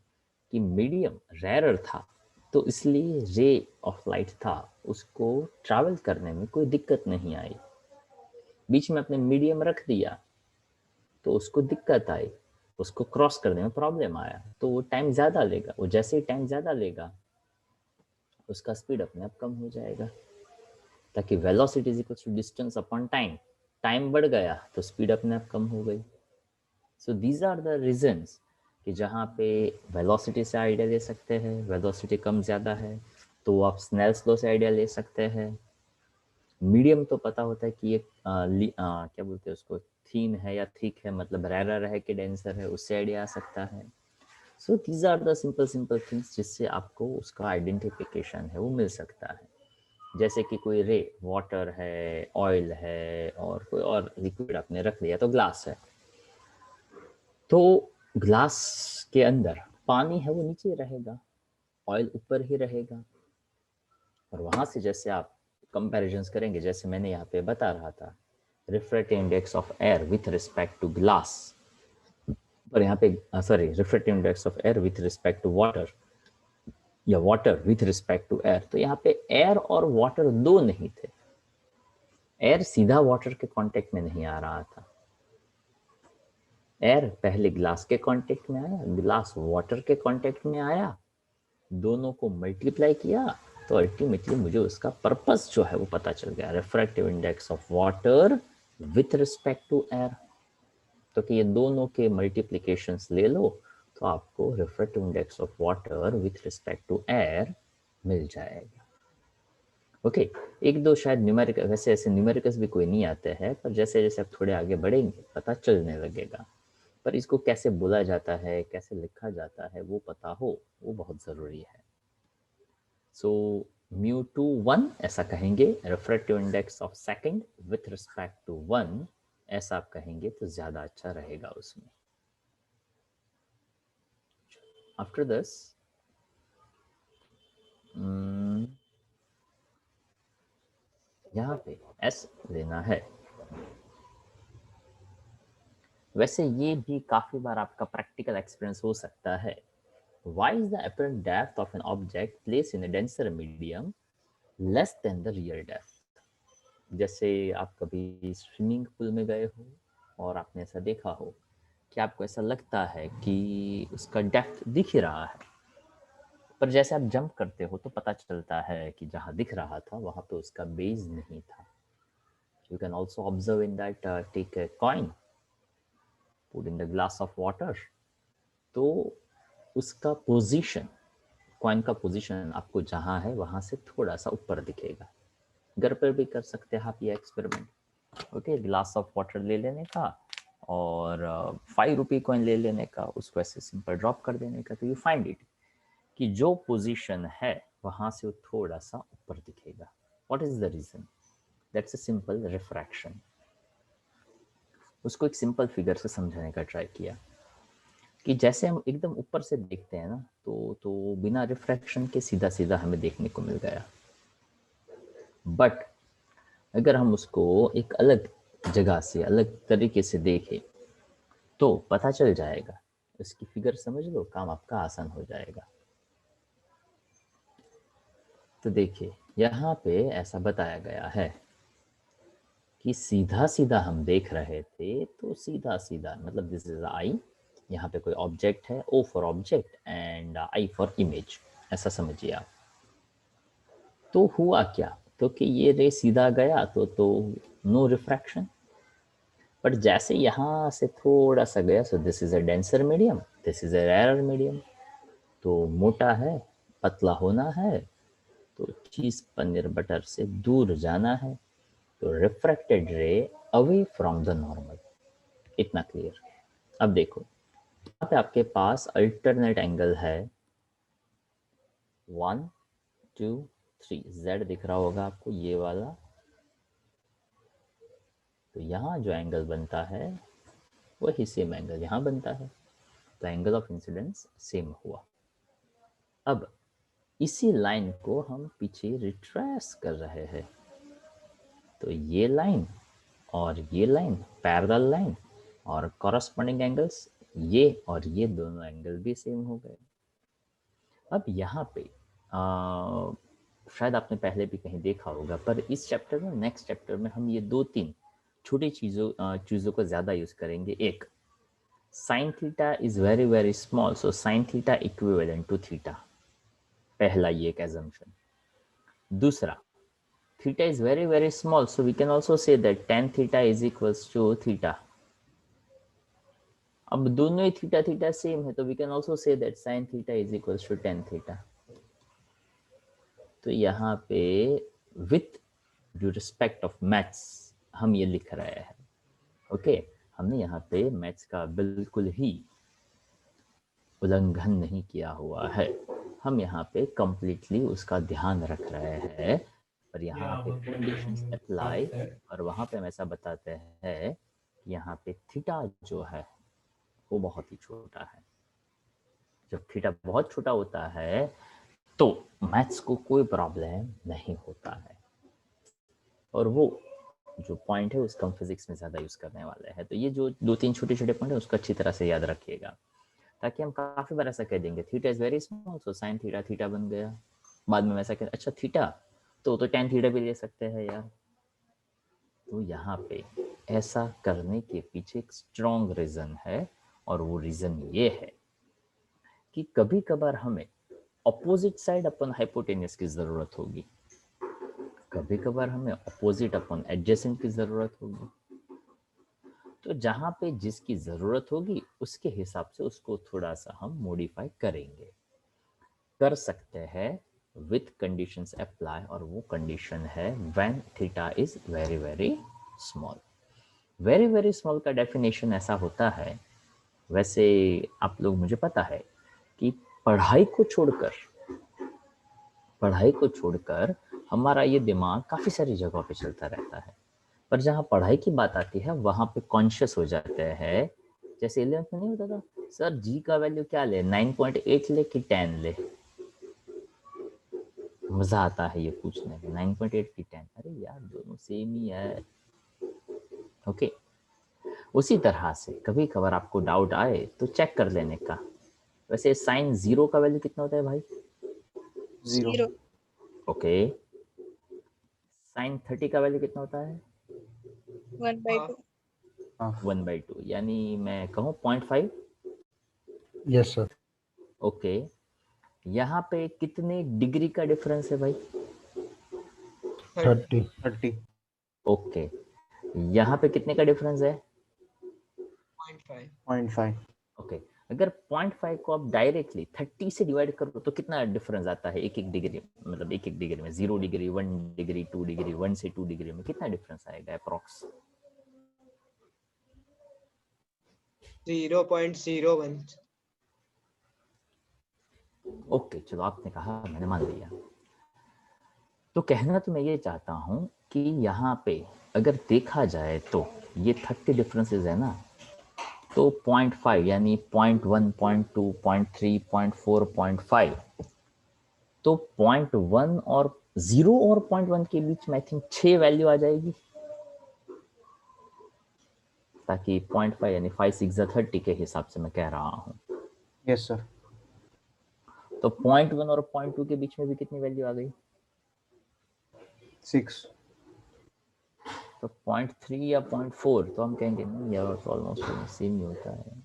कि मीडियम रेयर था तो इसलिए रे ऑफ लाइट था, उसको ट्रैवल करने में कोई दिक्कत नहीं आई। बीच में अपने मीडियम रख दिया तो उसको दिक्कत आई, उसको क्रॉस करने में प्रॉब्लम आया, तो वो टाइम ज़्यादा लेगा। वो जैसे ही टाइम ज़्यादा लेगा उसका स्पीड अपने आप कम हो जाएगा, ताकि velocity is equal to distance upon time. Time बढ़ गया तो स्पीड अपने आप कम हो गई। So these are the reasons कि जहाँ पे वेलोसिटी से आइडिया ले सकते हैं, वेलोसिटी कम ज़्यादा है तो आप स्नेल्स लॉ से आइडिया ले सकते हैं। मीडियम तो पता होता है कि ये क्या बोलते हैं उसको, थीन है या थिक है, मतलब रेयर है कि डेंसर है, उससे आइडिया आ सकता है। So these are the simple things जिससे आपको उसका आइडेंटिफिकेशन है वो मिल सकता है। जैसे कि कोई रे वाटर है, ऑयल है और कोई और लिक्विड आपने रख लिया, तो ग्लास है, तो ग्लास के अंदर पानी है वो नीचे रहेगा, ऑयल ऊपर ही रहेगा। और वहाँ से जैसे आप कंपैरिजंस करेंगे, जैसे मैंने यहाँ पे बता रहा था, refractive index of air with respect to glass, पर यहाँ पे sorry, refractive index of air with respect to water या water with respect to air, तो यहाँ पे एयर और वाटर दो नहीं थे। एयर सीधा वाटर के कांटेक्ट में नहीं आ रहा था, एयर पहले ग्लास के कांटेक्ट में आया, ग्लास वाटर के कांटेक्ट में आया, दोनों को मल्टीप्लाई किया तो अल्टीमेटली मुझे उसका पर्पस जो है वो पता चल गया, refractive index of water with respect to air. तो कि ये दोनों के मल्टीप्लिकेशंस ले लो तो आपको refractive index of water with respect to air मिल जाएगा। ओके, एक दो शायद न्यूमेरिकल, वैसे ऐसे न्यूमेरिकल्स भी कोई नहीं आते हैं, पर जैसे जैसे आप थोड़े आगे बढ़ेंगे पता चलने लगेगा। पर इसको कैसे बोला जाता है, कैसे लिखा जाता है वो पता हो, वो बहुत ज़रूरी है। सो μ2 1 ऐसा कहेंगे, refractive index of second with respect to 1 ऐसा आप कहेंगे तो ज़्यादा अच्छा रहेगा उसमें। आफ्टर दिस यहाँ पे S लेना है। वैसे ये भी काफ़ी बार आपका प्रैक्टिकल एक्सपीरियंस हो सकता है। Why is the apparent depth of an object placed in a denser medium less than the real depth? जैसे आप कभी स्विमिंग पूल में गए हो और आपने ऐसा देखा हो कि आपको ऐसा लगता है कि उसका डेप्थ दिख ही रहा है, पर जैसे आप जंप करते हो तो पता चलता है कि जहाँ दिख रहा था वहाँ पे उसका बेस नहीं था। You can also observe in that, take a coin, put in the glass of water, तो उसका पोजीशन, कॉइन का पोजीशन आपको जहाँ है वहाँ से थोड़ा सा ऊपर दिखेगा। घर पर भी कर सकते हैं आप ये experiment. Okay, glass of water ले लेने का और 5 रुपये कॉइन ले लेने का, उसको ऐसे सिंपल ड्रॉप कर देने का, तो यू फाइंड इट कि जो पोजीशन है वहाँ से वो थोड़ा सा ऊपर दिखेगा। What is the reason? That's a simple refraction. उसको एक सिंपल फिगर से समझाने का ट्राई किया कि जैसे हम एकदम ऊपर से देखते हैं ना, तो बिना रिफ्रैक्शन के सीधा सीधा हमें देखने को मिल गया, बट अगर हम उसको एक अलग जगह से, अलग तरीके से देखें तो पता चल जाएगा। इसकी फिगर समझ लो, काम आपका आसान हो जाएगा। तो देखिए यहाँ पे ऐसा बताया गया है कि सीधा सीधा हम देख रहे थे, तो सीधा सीधा मतलब दिस इज आई, यहाँ पे कोई ऑब्जेक्ट है, O for object and I for image, ऐसा समझिए आप। तो हुआ क्या, तो कि ये रे सीधा गया तो नो रिफ्रैक्शन, बट जैसे यहाँ से थोड़ा सा गया, so this is a denser medium, this is a rare medium, तो मोटा है पतला होना है तो चीज़ पनीर बटर से दूर जाना है, तो रिफ्रैक्टेड रे अवे फ्रॉम द नॉर्मल। इतना क्लियर। अब देखो यहाँ पे आपके पास अल्टरनेट एंगल है 1 2 3, Z दिख रहा होगा आपको, ये वाला। तो यहाँ जो एंगल बनता है वही सेम एंगल यहाँ बनता है, तो एंगल ऑफ इंसिडेंस सेम हुआ। अब इसी लाइन को हम पीछे रिट्रेस कर रहे हैं, तो ये लाइन और ये लाइन पैरेलल लाइन और कॉरस्पॉन्डिंग एंगल्स ये और ये दोनों एंगल भी सेम हो गए। अब यहाँ पे शायद आपने पहले भी कहीं देखा होगा, पर इस चैप्टर में, नेक्स्ट चैप्टर में हम ये 2-3 छोटी चीज़ों को ज़्यादा यूज़ करेंगे। एक, sine theta is very very small, so sine theta equivalent to theta, पहला ये एक एजम्पशन। दूसरा, theta is very very small, so we can also say that tan theta is equals to theta. अब दोनों ही theta theta same है, तो we can also say that sin theta is equals to tan theta. तो यहाँ पे with due respect of maths हम ये लिख रहे हैं, ओके। हमने यहाँ पे मैथ्स का बिल्कुल ही उल्लंघन नहीं किया हुआ है, हम यहाँ पे कंप्लीटली उसका ध्यान रख रहे हैं, और यहाँ पे कंडीशंस अप्लाई, और वहाँ पे हम ऐसा बताते हैं कि यहाँ पे थीटा जो है वो बहुत ही छोटा है। जब थीटा बहुत छोटा होता है तो मैथ्स को कोई प्रॉब्लम नहीं होता है, और वो जो पॉइंट है उसका हम फिजिक्स में ज़्यादा यूज़ करने वाले हैं। तो ये जो 2-3 छोटे छोटे पॉइंट है उसको अच्छी तरह से याद रखिएगा, ताकि हम काफ़ी बार ऐसा कह देंगे theta is very small, so sine theta theta बन गया। बाद में ऐसा कह, अच्छा थीटा तो टेन थीटा भी ले सकते हैं यार। तो यहाँ पे ऐसा करने के पीछे एक स्ट्रॉन्ग रीज़न है, और वो रीज़न ये है कि कभी कभार हमें अपोजिट साइड अपन हाइपोटेन्यूस की ज़रूरत होगी, कभी कभार हमें अपोजिट अपन एडजेसेंट की ज़रूरत होगी। तो जहाँ पे जिसकी ज़रूरत होगी उसके हिसाब से उसको थोड़ा सा हम मॉडिफाई करेंगे, कर सकते हैं with conditions apply, और वो कंडीशन है when theta is very very small। very very small का डेफिनेशन ऐसा होता है, वैसे आप लोग, मुझे पता है कि पढ़ाई को छोड़कर हमारा ये दिमाग काफ़ी सारी जगहों पे चलता रहता है, पर जहाँ पढ़ाई की बात आती है वहाँ पे कॉन्शियस हो जाते हैं। जैसे 11th में नहीं होता था, सर जी का वैल्यू क्या ले, 9.8 ले कि 10 ले। मज़ा आता है ये पूछने में, 9.8 की 10, अरे यार दोनों सेम ही है, ओके। उसी तरह से कभी कभार आपको डाउट आए तो चेक कर लेने का। वैसे साइन 0 का वैल्यू कितना होता है भाई? 0। ओके। साइन 30 का वैल्यू कितना होता है? 1/2। 1/2, यानी मैं कहूँ 0.5। Yes sir. ओके, यहाँ पे कितने डिग्री का डिफरेंस है भाई? 30। ओके, यहाँ पे कितने का डिफरेंस है? 0.5। ओके, अगर 0.5 को आप डायरेक्टली 30 से डिवाइड करो तो कितना डिफरेंस आता है? एक एक डिग्री, मतलब एक एक डिग्री में 0 डिग्री, 1 डिग्री, 2 डिग्री, 1 से 2 डिग्री में कितना डिफरेंस आएगा अप्रॉक्स? 0.01। ओके, चलो आपने कहा, मैंने मान लिया। तो कहना तो मैं ये चाहता हूँ कि यहाँ पे अगर देखा जाए तो ये 30 डिफरेंसेस है ना, तो 0.5 यानी 0.1, 0.2, 0.3, 0.4, 0.5, तो 0.1 और 0 और 0.1 के बीच में आई थिंक 6 वैल्यू आ जाएगी, ताकि 0.5 यानी 5 6 30 के हिसाब से मैं कह रहा हूँ। Yes sir. तो 0.1 और 0.2 के बीच में भी कितनी वैल्यू आ गई? 6। तो 0.3 या 0.4 तो हम कहेंगे नहीं यार, तो ऑलमोस्ट सेम ही होता है,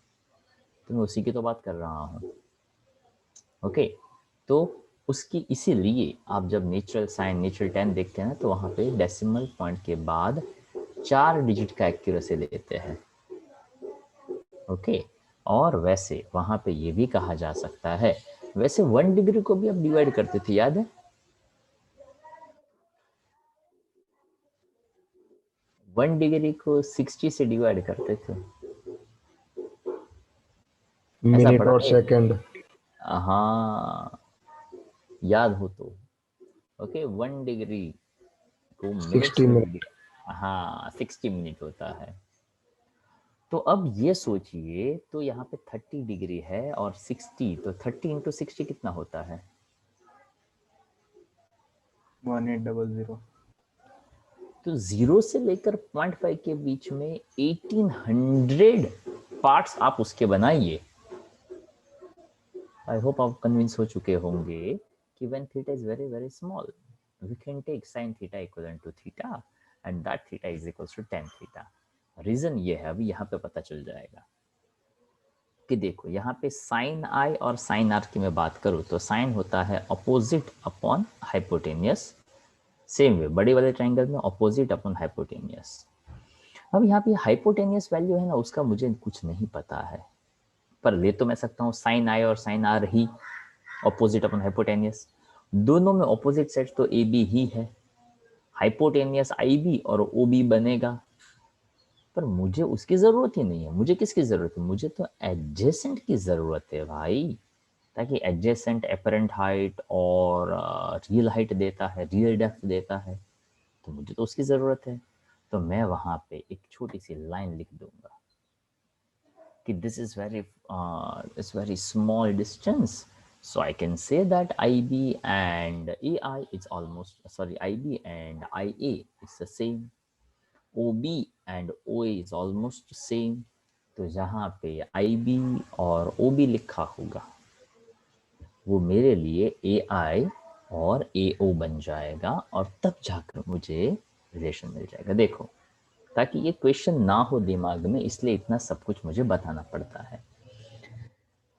तो मैं उसी की तो बात कर रहा हूँ, ओके। तो उसकी इसीलिए आप जब नेचुरल साइन, नेचुरल 10 देखते हैं ना, तो वहाँ पे डेसिमल पॉइंट के बाद 4 डिजिट का एक्यूरेसी लेते हैं, ओके। और वैसे वहाँ पे ये भी कहा जा सकता है वैसे 1 डिग्री को भी आप डिवाइड करते थे, याद है? 1 डिग्री को 60 से डिवाइड करते थे, ऐसा मिनट पढ़ा और है? सेकंड। हाँ, याद हो तो। ओके, 1 डिग्री को मिनट्स 60 में मिनट। भी, हाँ 60 मिनट होता है। तो अब ये सोचिए, तो यहाँ पे 30 डिग्री है और 60, तो 30 इंटू 60 कितना होता है? 1800। तो 0 से लेकर 0.5 के बीच में 1800 पार्ट्स आप उसके बनाइए। आई होप आप कन्विंस हो चुके होंगे कि when theta is very very small, we can take sin theta equivalent to theta and that theta is equals to tan theta. Reason ये है, अभी यहाँ पे पता चल जाएगा कि देखो यहाँ पे साइन आई और साइन आर की मैं बात करूँ तो साइन होता है opposite upon hypotenuse, same way बड़े वाले ट्रायंगल में अपोजिट अपॉन हाइपोटेनियस। अब यहाँ पे हाइपोटेनियस वैल्यू है ना, उसका मुझे कुछ नहीं पता है, पर ले तो मैं सकता हूँ साइन आई और साइन आर ही ऑपोजिट अपन हाइपोटेनियस। दोनों में ऑपोजिट सेट तो ए बी ही है, हाइपोटेनियस आई बी और ओ बी बनेगा, पर मुझे उसकी जरूरत ही नहीं है। मुझे किसकी जरूरत है? मुझे तो एडजेसेंट की जरूरत है भाई, ताकि एडजेसेंट एपरेंट हाइट और रियल हाइट देता है, रियल डेप्थ देता है, तो मुझे तो उसकी जरूरत है। तो मैं वहां पे एक छोटी सी लाइन लिख दूंगा कि this is very small distance, so I can say that IB and AI is almost, sorry, IB and IA is the same, OB and OA is almost same। तो जहाँ पे IB और OB लिखा होगा वो मेरे लिए AI और AO बन जाएगा और तब जाकर मुझे रिलेशन मिल जाएगा। देखो, ताकि ये क्वेश्चन ना हो दिमाग में, इसलिए इतना सब कुछ मुझे बताना पड़ता है।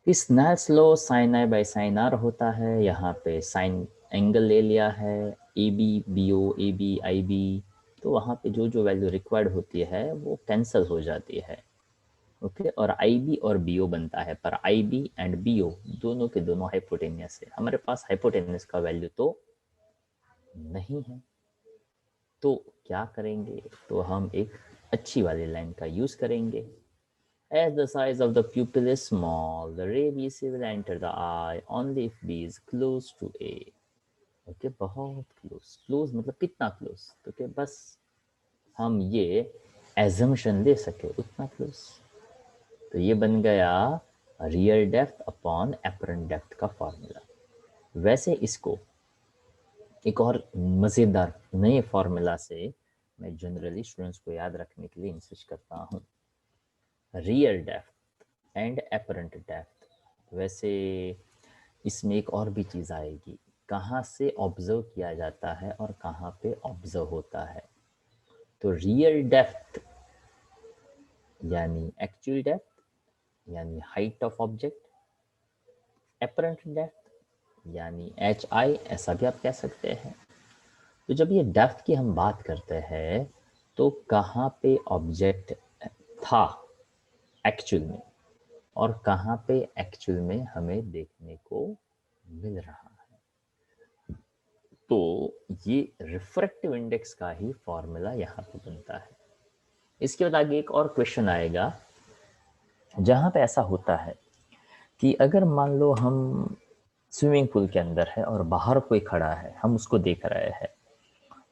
इस Snell's law sine I by sine R होता है, यहाँ पे साइन एंगल ले लिया है, A B B O A B I B, तो वहाँ पे जो जो वैल्यू रिक्वायर्ड होती है वो कैंसिल हो जाती है। ओके, और आई बी और बी ओ बनता है, पर आई बी एंड बी ओ दोनों के दोनों हाइपोटेनियस है। हमारे पास हाइपोटेनियस का वैल्यू तो नहीं है, तो क्या करेंगे? तो हम एक अच्छी वाली लाइन का यूज करेंगे। As the size of the pupil is small, the ray BC will enter the eye only if B is close to A. Okay, बहुत क्लोज। क्लोज मतलब कितना क्लोज? तो क्या बस हम ये एजम्पशन ले सके उतना क्लोज। तो ये बन गया real depth upon apparent depth का फॉर्मूला। वैसे इसको एक और मज़ेदार नए फॉर्मूला से मैं जनरली स्टूडेंट्स को याद रखने के लिए इंसिस्ट करता हूँ, real depth and apparent depth. वैसे इसमें एक और भी चीज़ आएगी, कहाँ से ऑब्जर्व किया जाता है और कहाँ पे ऑब्जर्व होता है। तो रियल डेप्थ यानी एक्चुअल डेप्थ यानी height of object, apparent depth यानी एच आई, ऐसा भी आप कह सकते हैं। तो जब ये डेप्थ की हम बात करते हैं तो कहाँ पे ऑब्जेक्ट था एक्चुअल में और कहाँ पे एक्चुअल में हमें देखने को मिल रहा है। तो ये रिफ्रैक्टिव इंडेक्स का ही फॉर्मूला यहाँ पे बनता है। इसके बाद आगे एक और क्वेश्चन आएगा जहाँ पे ऐसा होता है कि अगर मान लो हम स्विमिंग पूल के अंदर है और बाहर कोई खड़ा है, हम उसको देख रहे हैं,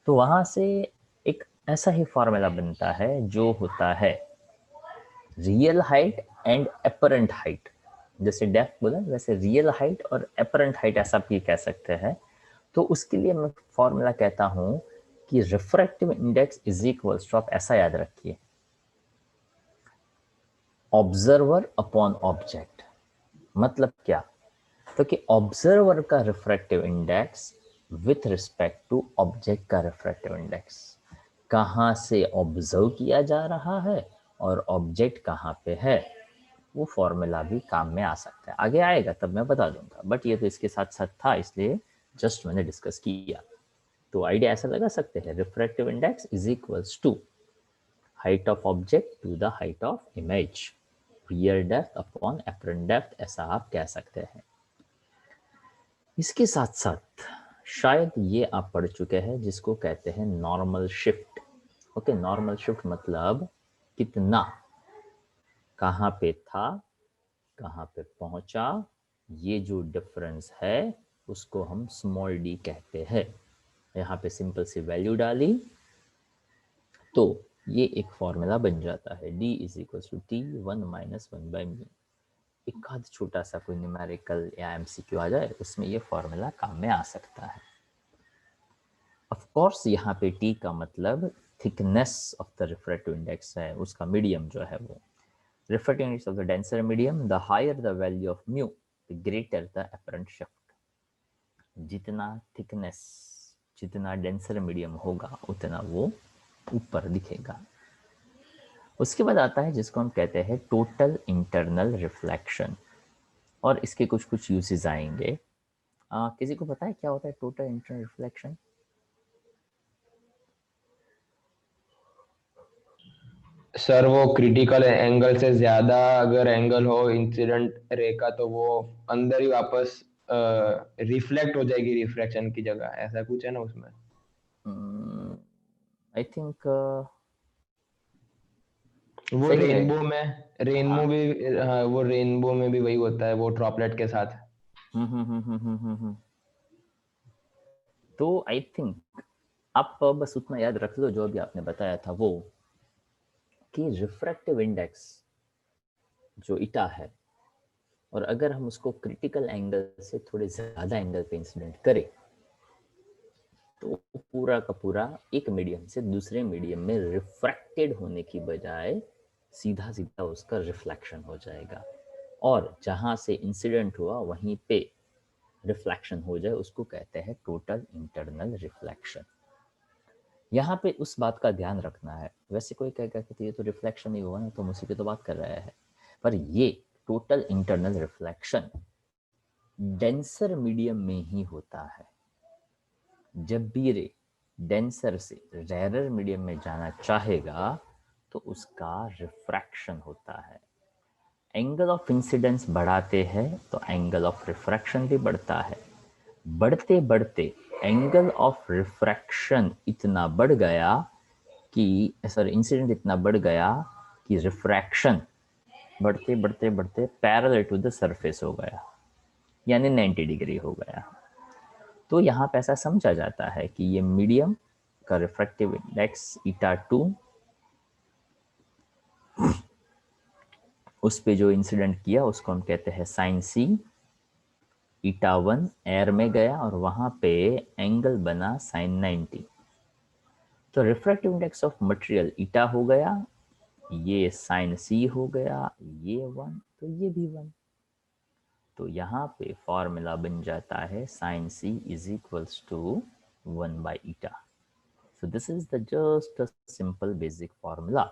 तो वहाँ से एक ऐसा ही फॉर्मूला बनता है जो होता है real height and apparent height. जैसे डेप्थ बोला वैसे रियल हाइट और अपरेंट हाइट ऐसा भी कह सकते हैं। तो उसके लिए मैं फॉर्मूला कहता हूं कि refractive index is equals to, आप ऐसा याद रखिए, ऑब्जर्वर अपॉन ऑब्जेक्ट। मतलब क्या? तो कि ऑब्जर्वर का refractive index with respect to object का रिफ्रैक्टिव इंडेक्स, कहाँ से ऑब्जर्व किया जा रहा है और ऑब्जेक्ट कहाँ पे है, वो फॉर्मूला भी काम में आ सकता है। आगे आएगा तब मैं बता दूंगा, बट ये तो इसके साथ साथ था इसलिए जस्ट मैंने डिस्कस किया। तो आइडिया ऐसा लगा सकते हैं, refractive index is equals to height of object to the height of image, real depth upon apparent depth, ऐसा आप कह सकते हैं। इसके साथ साथ शायद ये आप पढ़ चुके हैं जिसको कहते हैं normal shift. Okay, normal shift मतलब कितना, कहाँ पे था, कहाँ पे पहुंचा, ये जो डिफरेंस है उसको हम स्मॉल डी कहते हैं। यहाँ पे सिंपल सी वैल्यू डाली तो ये एक फॉर्मूला बन जाता है, d is equal to T 1 minus 1 by mu. एक आध छोटा सा कोई न्यूमेरिकल या एमसीक्यू आ जाए उसमें ये फॉर्मूला काम में आ सकता है। ऑफ कोर्स यहाँ पे t का मतलब thickness of the refractive index है, उसका मीडियम जो है वो। Refractive index of the denser medium, the higher the value of mu the greater the apparent shift. जितना थिकनेस, जितना डेंसर मीडियम होगा उतना वो ऊपर दिखेगा। उसके बाद आता है जिसको हम कहते हैं टोटल इंटरनल रिफ्लेक्शन, और इसके कुछ कुछ यूजेस आएंगे। किसी को पता है क्या होता है टोटल इंटरनल रिफ्लेक्शन? सर वो क्रिटिकल एंगल से ज्यादा अगर एंगल हो इंसिडेंट रे का तो वो अंदर ही वापस रिफ्लेक्ट हो जाएगी रिफ्रैक्शन की जगह, ऐसा कुछ है ना उसमें? आई थिंक वो सही है। रेनबो में, रेनबो हाँ। भी, हाँ वो रेनबो में भी वही होता है, वो ड्रॉपलेट के साथ। तो आई थिंक आप बस उतना याद रख लो जो अभी आपने बताया था वो, कि रिफ्रैक्टिव इंडेक्स जो ईटा है, और अगर हम उसको क्रिटिकल एंगल से थोड़े ज्यादा एंगल पे इंसिडेंट करें तो पूरा का पूरा एक मीडियम से दूसरे मीडियम में रिफ्रैक्टेड होने की बजाय सीधा सीधा उसका रिफ्लेक्शन हो जाएगा, और जहां से इंसिडेंट हुआ वहीं पे रिफ्लेक्शन हो जाए उसको कहते हैं टोटल इंटरनल रिफ्लेक्शन। यहाँ पे उस बात का ध्यान रखना है, वैसे कोई कहेगा कि ये तो रिफ्लेक्शन ही हुआ ना, तो उसी पे तो बात कर रहा है, पर ये total internal reflection denser medium में ही होता है। जब भी रे डेंसर से रेरर मीडियम में जाना चाहेगा तो उसका रिफ्रैक्शन होता है। एंगल ऑफ इंसिडेंस बढ़ाते हैं तो एंगल ऑफ रिफ्रैक्शन भी बढ़ता है। बढ़ते बढ़ते एंगल ऑफ रिफ्रैक्शन इतना बढ़ गया कि सॉरी इंसिडेंट इतना बढ़ गया कि रिफ्रैक्शन बढ़ते बढ़ते बढ़ते पैरेलल टू द सरफेस हो गया, यानी 90 डिग्री हो गया। तो यहाँ पे ऐसा समझा जाता है कि ये मीडियम का रिफ्रैक्टिव इंडेक्स ईटा 2, उस पे जो इंसिडेंट किया उसको हम कहते हैं साइन सी। ईटा 1 एयर में गया और वहां पे एंगल बना साइन 90। तो रिफ्रैक्टिव इंडेक्स ऑफ मटेरियल ईटा हो गया, ये साइन सी हो गया, ये 1 तो ये भी 1। तो यहाँ पे फॉर्मूला बन जाता है sine C is equals to 1 by eta. So this is the just a simple basic formula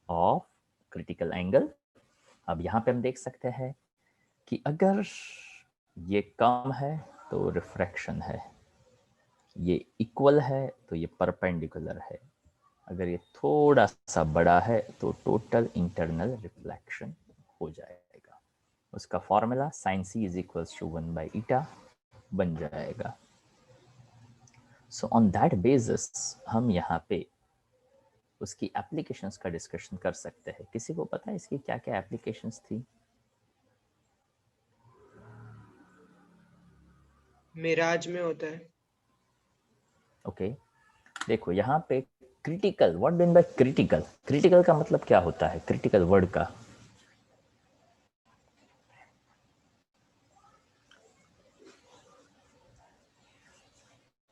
of critical angle। अब यहाँ पे हम देख सकते हैं कि अगर ये कम है तो रिफ्रैक्शन है, ये इक्वल है तो ये परपेंडिकुलर है, अगर ये थोड़ा सा बड़ा है तो टोटल इंटरनल रिफ्लेक्शन हो जाएगा। उसका formula sine C is equals to 1 by eta बन जाएगा। सो ऑन दैट बेसिस हम यहाँ पे उसकी एप्लीकेशंस का डिस्कशन कर सकते हैं। किसी को पता है इसकी क्या क्या एप्लीकेशंस थी? मिराज में होता है। ओके देखो यहाँ पे critical, what mean by critical? Critical का मतलब क्या होता है? क्रिटिकल वर्ड का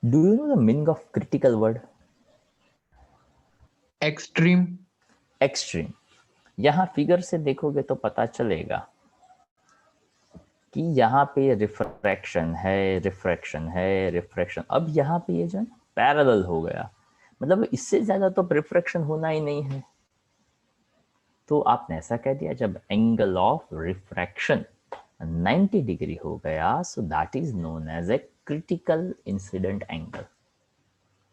do you know the meaning of critical word? Extreme. Extreme. यहाँ फिगर से देखोगे तो पता चलेगा कि यहाँ पे रिफ्रैक्शन है, रिफ्रैक्शन है, रिफ्रैक्शन। अब यहाँ पे ये जो है पैरेलल हो गया, मतलब इससे ज्यादा तो रिफ्रैक्शन होना ही नहीं है। तो आपने ऐसा कह दिया जब एंगल ऑफ रिफ्रैक्शन 90 डिग्री हो गया, so that is known as a critical incident angle.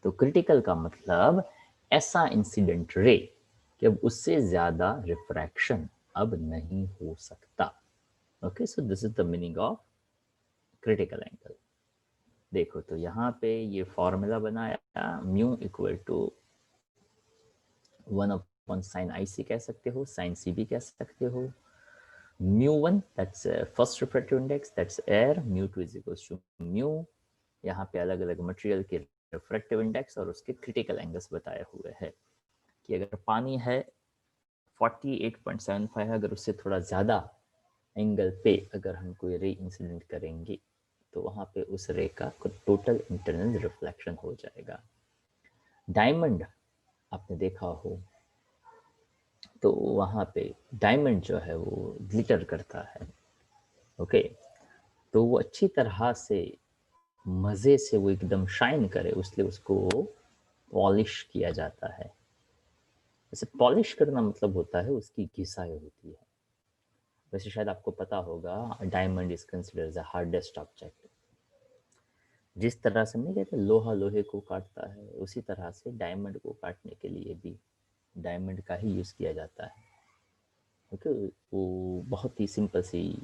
तो क्रिटिकल का मतलब ऐसा इंसिडेंट रे कि अब उससे ज्यादा रिफ्रैक्शन अब नहीं हो सकता। Okay, so this is the meaning of critical angle. देखो तो यहाँ पे ये फॉर्मूला बनाया, mu equal to 1/sin IC कह सकते हो, sin C भी कह सकते हो। μ1 that's first refractive index, that's air, μ2 is equals to mu। यहाँ पे अलग अलग मटेरियल के रिफ्रैक्टिव इंडेक्स और उसके क्रिटिकल एंगल्स बताए हुए हैं कि अगर पानी है 48.75 है, अगर उससे थोड़ा ज़्यादा एंगल पे अगर हम कोई रे इंसिडेंट करेंगे तो वहाँ पे उस रे का टोटल इंटरनल रिफ्लेक्शन हो जाएगा। डायमंड आपने देखा हो तो वहाँ पे डायमंड जो है वो ग्लिटर करता है, ओके, तो वो अच्छी तरह से मज़े से वो एकदम शाइन करे, इसलिए उसको पॉलिश किया जाता है। वैसे पॉलिश करना मतलब होता है उसकी घिसाई होती है। वैसे शायद आपको पता होगा diamond is considered as the hardest object. जिस तरह से नहीं कहते लोहा लोहे को काटता है, उसी तरह से डायमंड को काटने के लिए भी डायमंड का ही यूज़ किया जाता है। ओके, वो बहुत ही सिंपल सी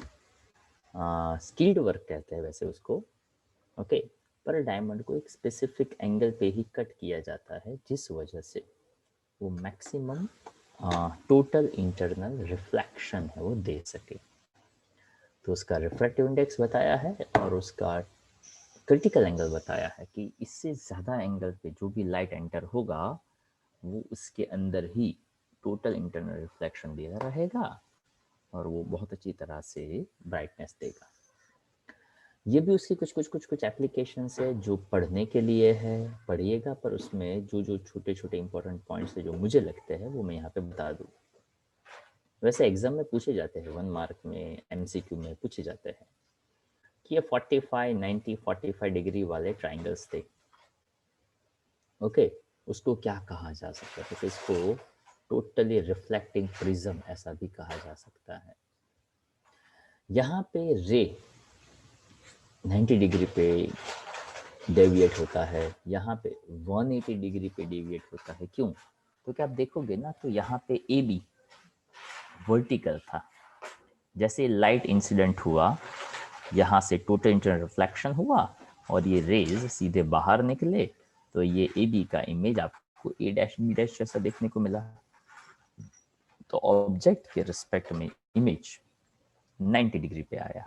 स्किल्ड वर्क कहते हैं वैसे उसको, ओके, पर डायमंड को एक स्पेसिफिक एंगल पे ही कट किया जाता है जिस वजह से वो मैक्सिमम टोटल इंटरनल रिफ्लेक्शन है वो दे सके। तो उसका रिफ्रैक्टिव इंडेक्स बताया है और उसका क्रिटिकल एंगल बताया है कि इससे ज़्यादा एंगल पे जो भी लाइट एंटर होगा वो उसके अंदर ही टोटल इंटरनल रिफ्लेक्शन दे रहेगा और वो बहुत अच्छी तरह से ब्राइटनेस देगा। ये भी उसकी कुछ एप्लीकेशंस है जो पढ़ने के लिए है, पढ़िएगा, पर उसमें जो छोटे छोटे इंपॉर्टेंट पॉइंट्स है जो मुझे लगते हैं वो मैं यहाँ पे बता दूँ। वैसे एग्जाम में पूछे जाते हैं, 1 मार्क में MCQ में पूछे जाते हैं कि ये 45, 90, 45 डिग्री वाले ट्राइंगल्स थे, ओके, उसको क्या कहा जा सकता है? तो इसको टोटली रिफ्लेक्टिंग प्रिज्म ऐसा भी कहा जा सकता है। यहाँ पे रे 90 डिग्री पे डेविएट होता है, यहाँ पे 180 डिग्री पे डेविएट होता है। क्यों? तो क्या आप देखोगे ना तो यहाँ पे AB वर्टिकल था, जैसे लाइट इंसिडेंट हुआ यहाँ से टोटल इंटरनल रिफ्लेक्शन हुआ और ये रेज सीधे बाहर निकले तो ये AB का इमेज आपको A' B' जैसा देखने को मिला। तो ऑब्जेक्ट के रिस्पेक्ट में इमेज 90 डिग्री पे आया।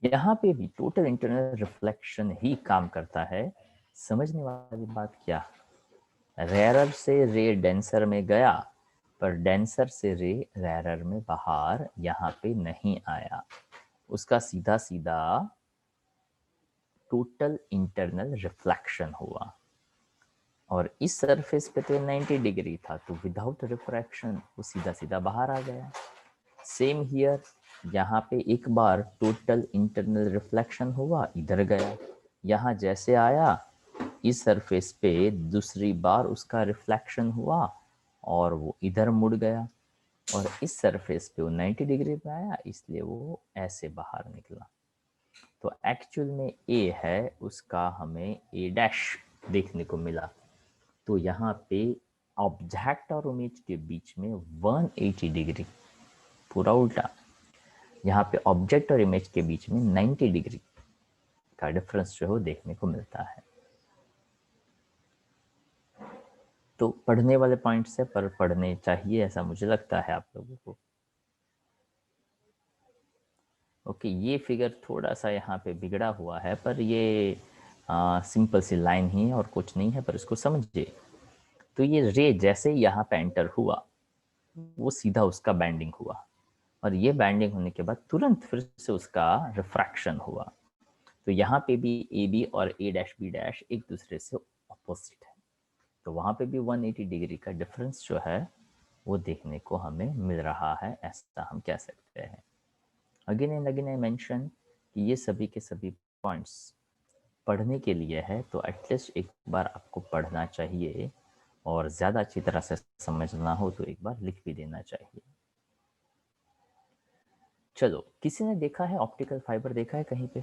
यहाँ पे भी टोटल इंटरनल रिफ्लेक्शन ही काम करता है। समझने वाली बात क्या, रेयरर से रे डेंसर में गया पर डेंसर से रे रेयरर में बाहर यहाँ पे नहीं आया, उसका सीधा सीधा टोटल इंटरनल रिफ्लेक्शन हुआ। और इस सरफेस पे तो 90 डिग्री था तो विदाउट रिफ्रैक्शन वो सीधा सीधा बाहर आ गया। सेम हियर, यहाँ पे एक बार टोटल इंटरनल रिफ्लेक्शन हुआ, इधर गया, यहाँ जैसे आया इस सरफेस पे दूसरी बार उसका रिफ्लेक्शन हुआ और वो इधर मुड़ गया और इस सरफेस पे वो 90 डिग्री पे आया, इसलिए वो ऐसे बाहर निकला। तो एक्चुअल में A है उसका हमें A' देखने को मिला। तो यहाँ पे ऑब्जेक्ट और इमेज के बीच में 180 डिग्री, पूरा उल्टा, यहाँ पे ऑब्जेक्ट और इमेज के बीच में 90 डिग्री का डिफरेंस जो है वो देखने को मिलता है। तो पढ़ने वाले पॉइंट्स है पर पढ़ने चाहिए ऐसा मुझे लगता है आप लोगों को। ओके, ये फिगर थोड़ा सा यहाँ पे बिगड़ा हुआ है पर ये सिंपल सी लाइन ही है और कुछ नहीं है, पर इसको समझिए। तो ये रे जैसे ही यहाँ पे एंटर हुआ वो सीधा उसका बैंडिंग हुआ और ये बैंडिंग होने के बाद तुरंत फिर से उसका रिफ्रैक्शन हुआ। तो यहाँ पे भी AB और A', B' एक दूसरे से ऑपोजिट है, तो वहाँ पे भी 180 डिग्री का डिफरेंस जो है वो देखने को हमें मिल रहा है, ऐसा हम कह सकते हैं। Again and again I mention कि ये सभी के सभी पॉइंट्स पढ़ने के लिए है, तो एटलीस्ट एक बार आपको पढ़ना चाहिए और ज़्यादा अच्छी तरह से समझना हो तो एक बार लिख भी देना चाहिए। चलो, किसी ने देखा है ऑप्टिकल फाइबर, देखा है कहीं पे?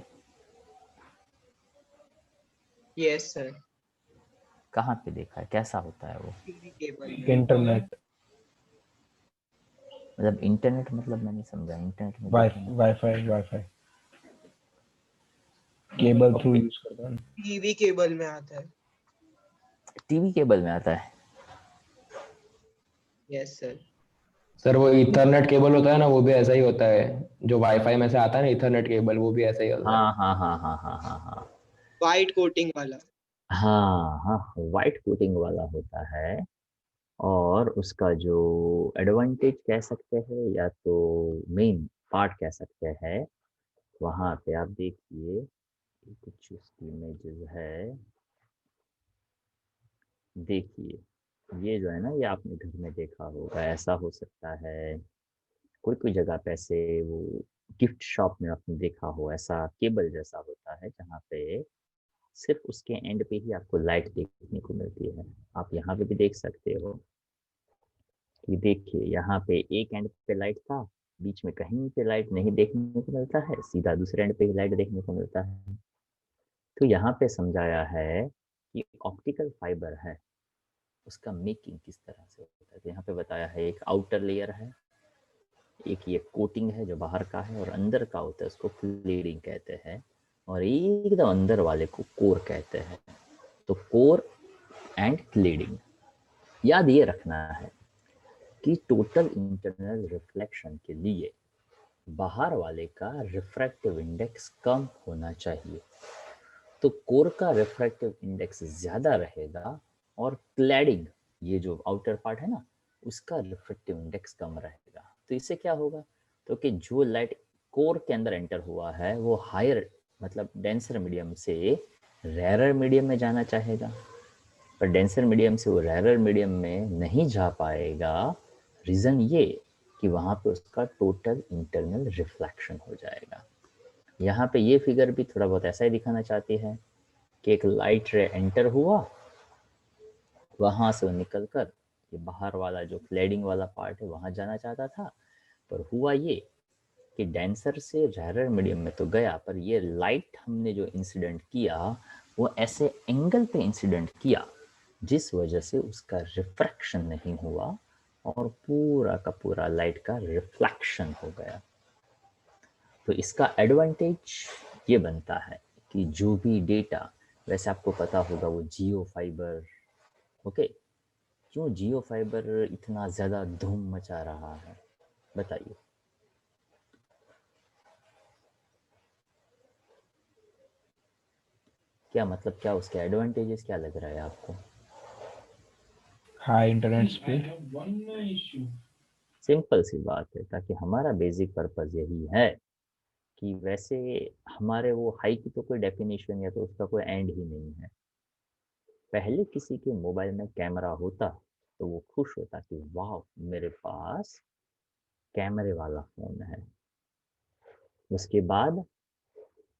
Yes sir. कहाँ पे देखा है, कैसा होता है वो? इंटरनेट, मतलब इंटरनेट मतलब मैं नहीं समझा, इंटरनेट में wifi wifi. Cable through use करता हूँ। टीवी केबल में आता है। टीवी केबल में आता है। Yes sir. सर वो इथरनेट केबल होता है ना, वो भी ऐसा ही होता है, जो वाईफाई में से आता है ना इथरनेट केबल, वो भी ऐसा ही होता है। हाँ हाँ हाँ हाँ हाँ हाँ हाँ वाइट कोटिंग वाला। हाँ हाँ, वाइट कोटिंग वाला होता है। और उसका जो एडवांटेज कह सकते हैं या तो मेन पार्ट कह सकते हैं, वहाँ पे आप देखिए कुछ उसकी इमेजेस है, देखिए ये जो है ना, ये आपने घर में देखा होगा, ऐसा हो सकता है कोई कोई जगह पे ऐसे वो गिफ्ट शॉप में आपने देखा हो, ऐसा केबल जैसा होता है जहाँ पे सिर्फ उसके एंड पे ही आपको लाइट देखने को मिलती है। आप यहाँ पे भी देख सकते हो कि देखिए यहाँ पे एक एंड पे लाइट था, बीच में कहीं पे लाइट नहीं देखने को मिलता है, सीधा दूसरे एंड पे ही लाइट देखने को मिलता है। तो यहाँ पे समझाया है कि ऑप्टिकल फाइबर है, उसका मेकिंग किस तरह से होता है। तो यहाँ पे बताया है एक आउटर लेयर है, एक ये कोटिंग है जो बाहर का है, और अंदर का होता है उसको क्लीडिंग कहते हैं, और एकदम अंदर वाले को कोर कहते हैं। तो कोर एंड क्लीडिंग याद ये रखना है कि टोटल इंटरनल रिफ्लेक्शन के लिए बाहर वाले का रिफ्रैक्टिव इंडेक्स कम होना चाहिए। तो कोर का रिफ्रैक्टिव इंडेक्स ज़्यादा रहेगा, और क्लैडिंग ये जो आउटर पार्ट है ना, उसका रिफ्रैक्टिव इंडेक्स कम रहेगा। तो इससे क्या होगा, तो कि जो लाइट कोर के अंदर एंटर हुआ है वो हायर मतलब डेंसर मीडियम से रेरर मीडियम में जाना चाहेगा, पर डेंसर मीडियम से वो रेरर मीडियम में नहीं जा पाएगा। रीज़न ये कि वहाँ पे उसका टोटल इंटरनल रिफ्लेक्शन हो जाएगा। यहाँ पे ये फिगर भी थोड़ा बहुत ऐसा ही दिखाना चाहती है कि एक लाइट रे एंटर हुआ, वहाँ से वो निकल कर ये बाहर वाला जो क्लैडिंग वाला पार्ट है वहाँ जाना चाहता था, पर हुआ ये कि डेंसर से रेरर मीडियम में तो गया, पर ये लाइट हमने जो इंसिडेंट किया वो ऐसे एंगल पे इंसिडेंट किया जिस वजह से उसका रिफ्रैक्शन नहीं हुआ, और पूरा का पूरा लाइट का रिफ्लेक्शन हो गया। तो इसका एडवांटेज ये बनता है कि जो भी डेटा, वैसे आपको पता होगा वो जियो फाइबर, ओके, क्यों जियो फाइबर इतना ज़्यादा धूम मचा रहा है, बताइए। क्या मतलब, क्या उसके एडवांटेजेस क्या लग रहा है आपको? High internet speed. सिंपल सी बात है, ताकि हमारा बेसिक पर्पस यही है कि वैसे हमारे वो हाई की तो कोई डेफिनेशन या तो उसका कोई एंड ही नहीं है। पहले किसी के मोबाइल में कैमरा होता तो वो खुश होता कि वाह मेरे पास कैमरे वाला फ़ोन है। उसके बाद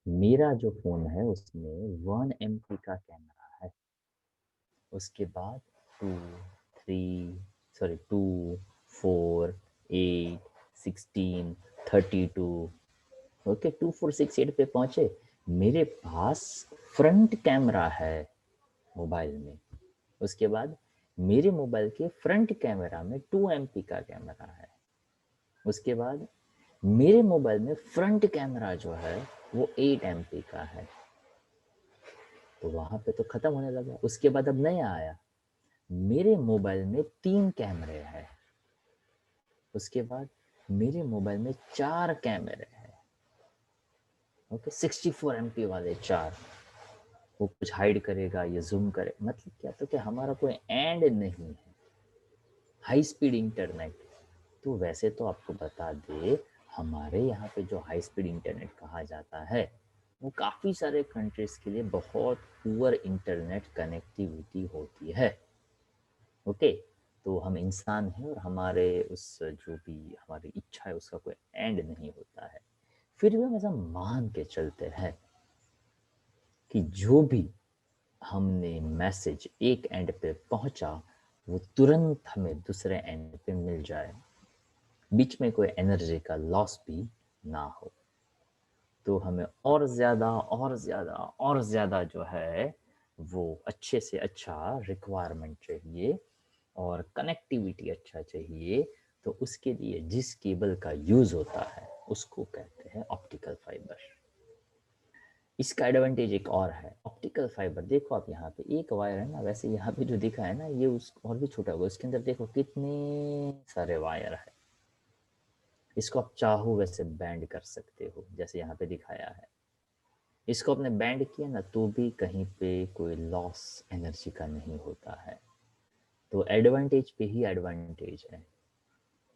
मेरा जो फ़ोन है उसमें 1 MP का कैमरा है। उसके बाद 2, 3, सॉरी 2, 4, 8, 16, 32, ओके 2, 4, 6, 8 पे पहुँचे। मेरे पास फ्रंट कैमरा है मोबाइल में। उसके बाद मेरे मोबाइल के फ्रंट कैमरा में 2 MP का कैमरा है। उसके बाद मेरे मोबाइल में फ्रंट कैमरा जो है वो 8 MP का है। तो वहाँ पे तो ख़त्म होने लगा। उसके बाद अब नया आया, मेरे मोबाइल में 3 कैमरे हैं। उसके बाद मेरे मोबाइल में 4 कैमरे हैं, ओके 64 MP वाले 4। वो कुछ हाइड करेगा, ये जूम करे, मतलब क्या, तो क्या हमारा कोई एंड नहीं है। हाई स्पीड इंटरनेट, तो वैसे तो आपको बता दे, हमारे यहाँ पे जो हाई स्पीड इंटरनेट कहा जाता है वो काफ़ी सारे कंट्रीज़ के लिए बहुत पुअर इंटरनेट कनेक्टिविटी होती है, ओके। तो हम इंसान हैं और हमारे उस जो भी हमारी इच्छा है उसका कोई एंड नहीं होता है। फिर भी हम ऐसा मान के चलते हैं कि जो भी हमने मैसेज एक एंड पे पहुंचा वो तुरंत हमें दूसरे एंड पे मिल जाए, बीच में कोई एनर्जी का लॉस भी ना हो। तो हमें और ज़्यादा और ज़्यादा और ज़्यादा जो है वो अच्छे से अच्छा रिक्वायरमेंट चाहिए और कनेक्टिविटी अच्छा चाहिए। तो उसके लिए जिस केबल का यूज़ होता है उसको कहते हैं ऑप्टिकल फाइबर। इसका एडवांटेज एक और है, ऑप्टिकल फाइबर। देखो आप यहाँ पे एक वायर है ना, वैसे यहाँ पे जो दिखा है ना ये उस और भी छोटा होगा, इसके अंदर देखो कितने सारे वायर है। इसको आप चाहो वैसे बैंड कर सकते हो, जैसे यहाँ पे दिखाया है। इसको आपने बैंड किया ना तो भी कहीं पे कोई लॉस एनर्जी का नहीं होता है। तो एडवांटेज पे ही एडवांटेज है,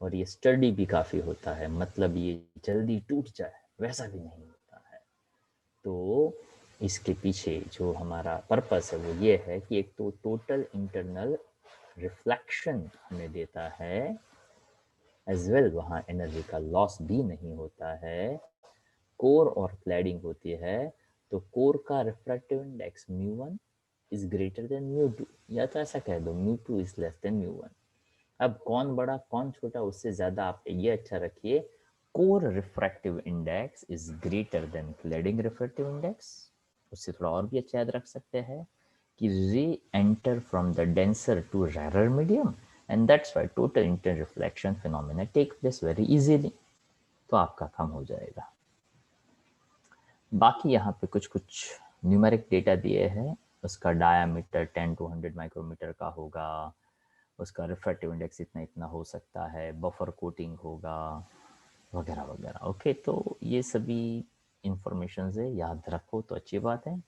और ये स्टडी भी काफ़ी होता है, मतलब ये जल्दी टूट जाए वैसा भी नहीं होता है। तो इसके पीछे जो हमारा पर्पस है वो ये है कि एक तो टोटल इंटरनल रिफ्लेक्शन हमें देता है, एज वेल वहाँ एनर्जी का लॉस भी नहीं होता है। कोर और क्लैडिंग होती है तो कोर का refractive index μ1 is greater than μ2, या तो ऐसा कह दो μ2 इज लेस देन μ1। अब कौन बड़ा कौन छोटा उससे ज़्यादा आप ये अच्छा रखिए, core refractive index is greater then cladding refractive index. उससे थोड़ा और भी अच्छा याद रख सकते हैं कि ray enter from the denser to rarer medium and that's why total inter reflection phenomena take place very easily. तो आपका काम हो जाएगा। बाकी यहाँ पे कुछ कुछ न्यूमेरिक डेटा दिए हैं। उसका डायामीटर 10 to 100 माइक्रोमीटर का होगा, उसका रिफ्रैक्टिव इंडेक्स इतना इतना हो सकता है, बफर कोटिंग होगा वगैरह वगैरह। ओके, तो ये सभी इंफॉर्मेशन है, याद रखो तो अच्छी बात है।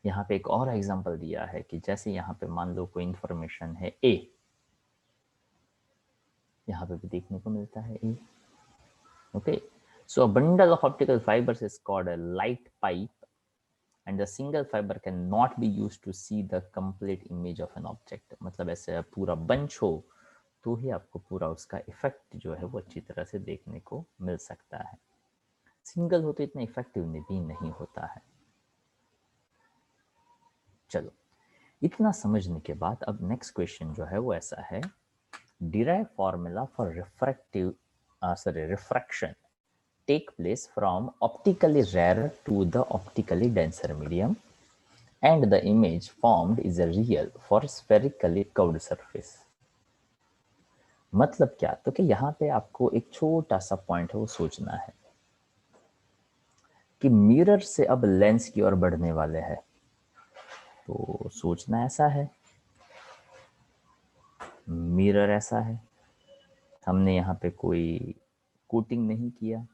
यहाँ पे एक और एग्जांपल दिया है कि जैसे यहाँ पे मान लो कोई इंफॉर्मेशन है ए, यहाँ पे भी देखने को मिलता है A. Okay, so a bundle of optical fibers is called a light pipe and the single fiber cannot be used to see the complete image of an object। मतलब ऐसे पूरा बंच हो तो ही आपको पूरा उसका इफेक्ट जो है वो अच्छी तरह से देखने को मिल सकता है। सिंगल हो तो इतना इफेक्टिव भी नहीं होता है। चलो, इतना समझने के बाद अब नेक्स्ट क्वेश्चन जो है वो ऐसा है, derive formula for refraction take place from optically rarer to the optically denser medium and the image formed is a real for spherically curved surface। मतलब क्या, तो कि यहाँ पे आपको एक छोटा सा पॉइंट है वो सोचना है कि मिरर से अब लेंस की ओर बढ़ने वाले हैं। तो सोचना ऐसा है, मिरर ऐसा है, हमने यहाँ पे कोई कोटिंग नहीं किया।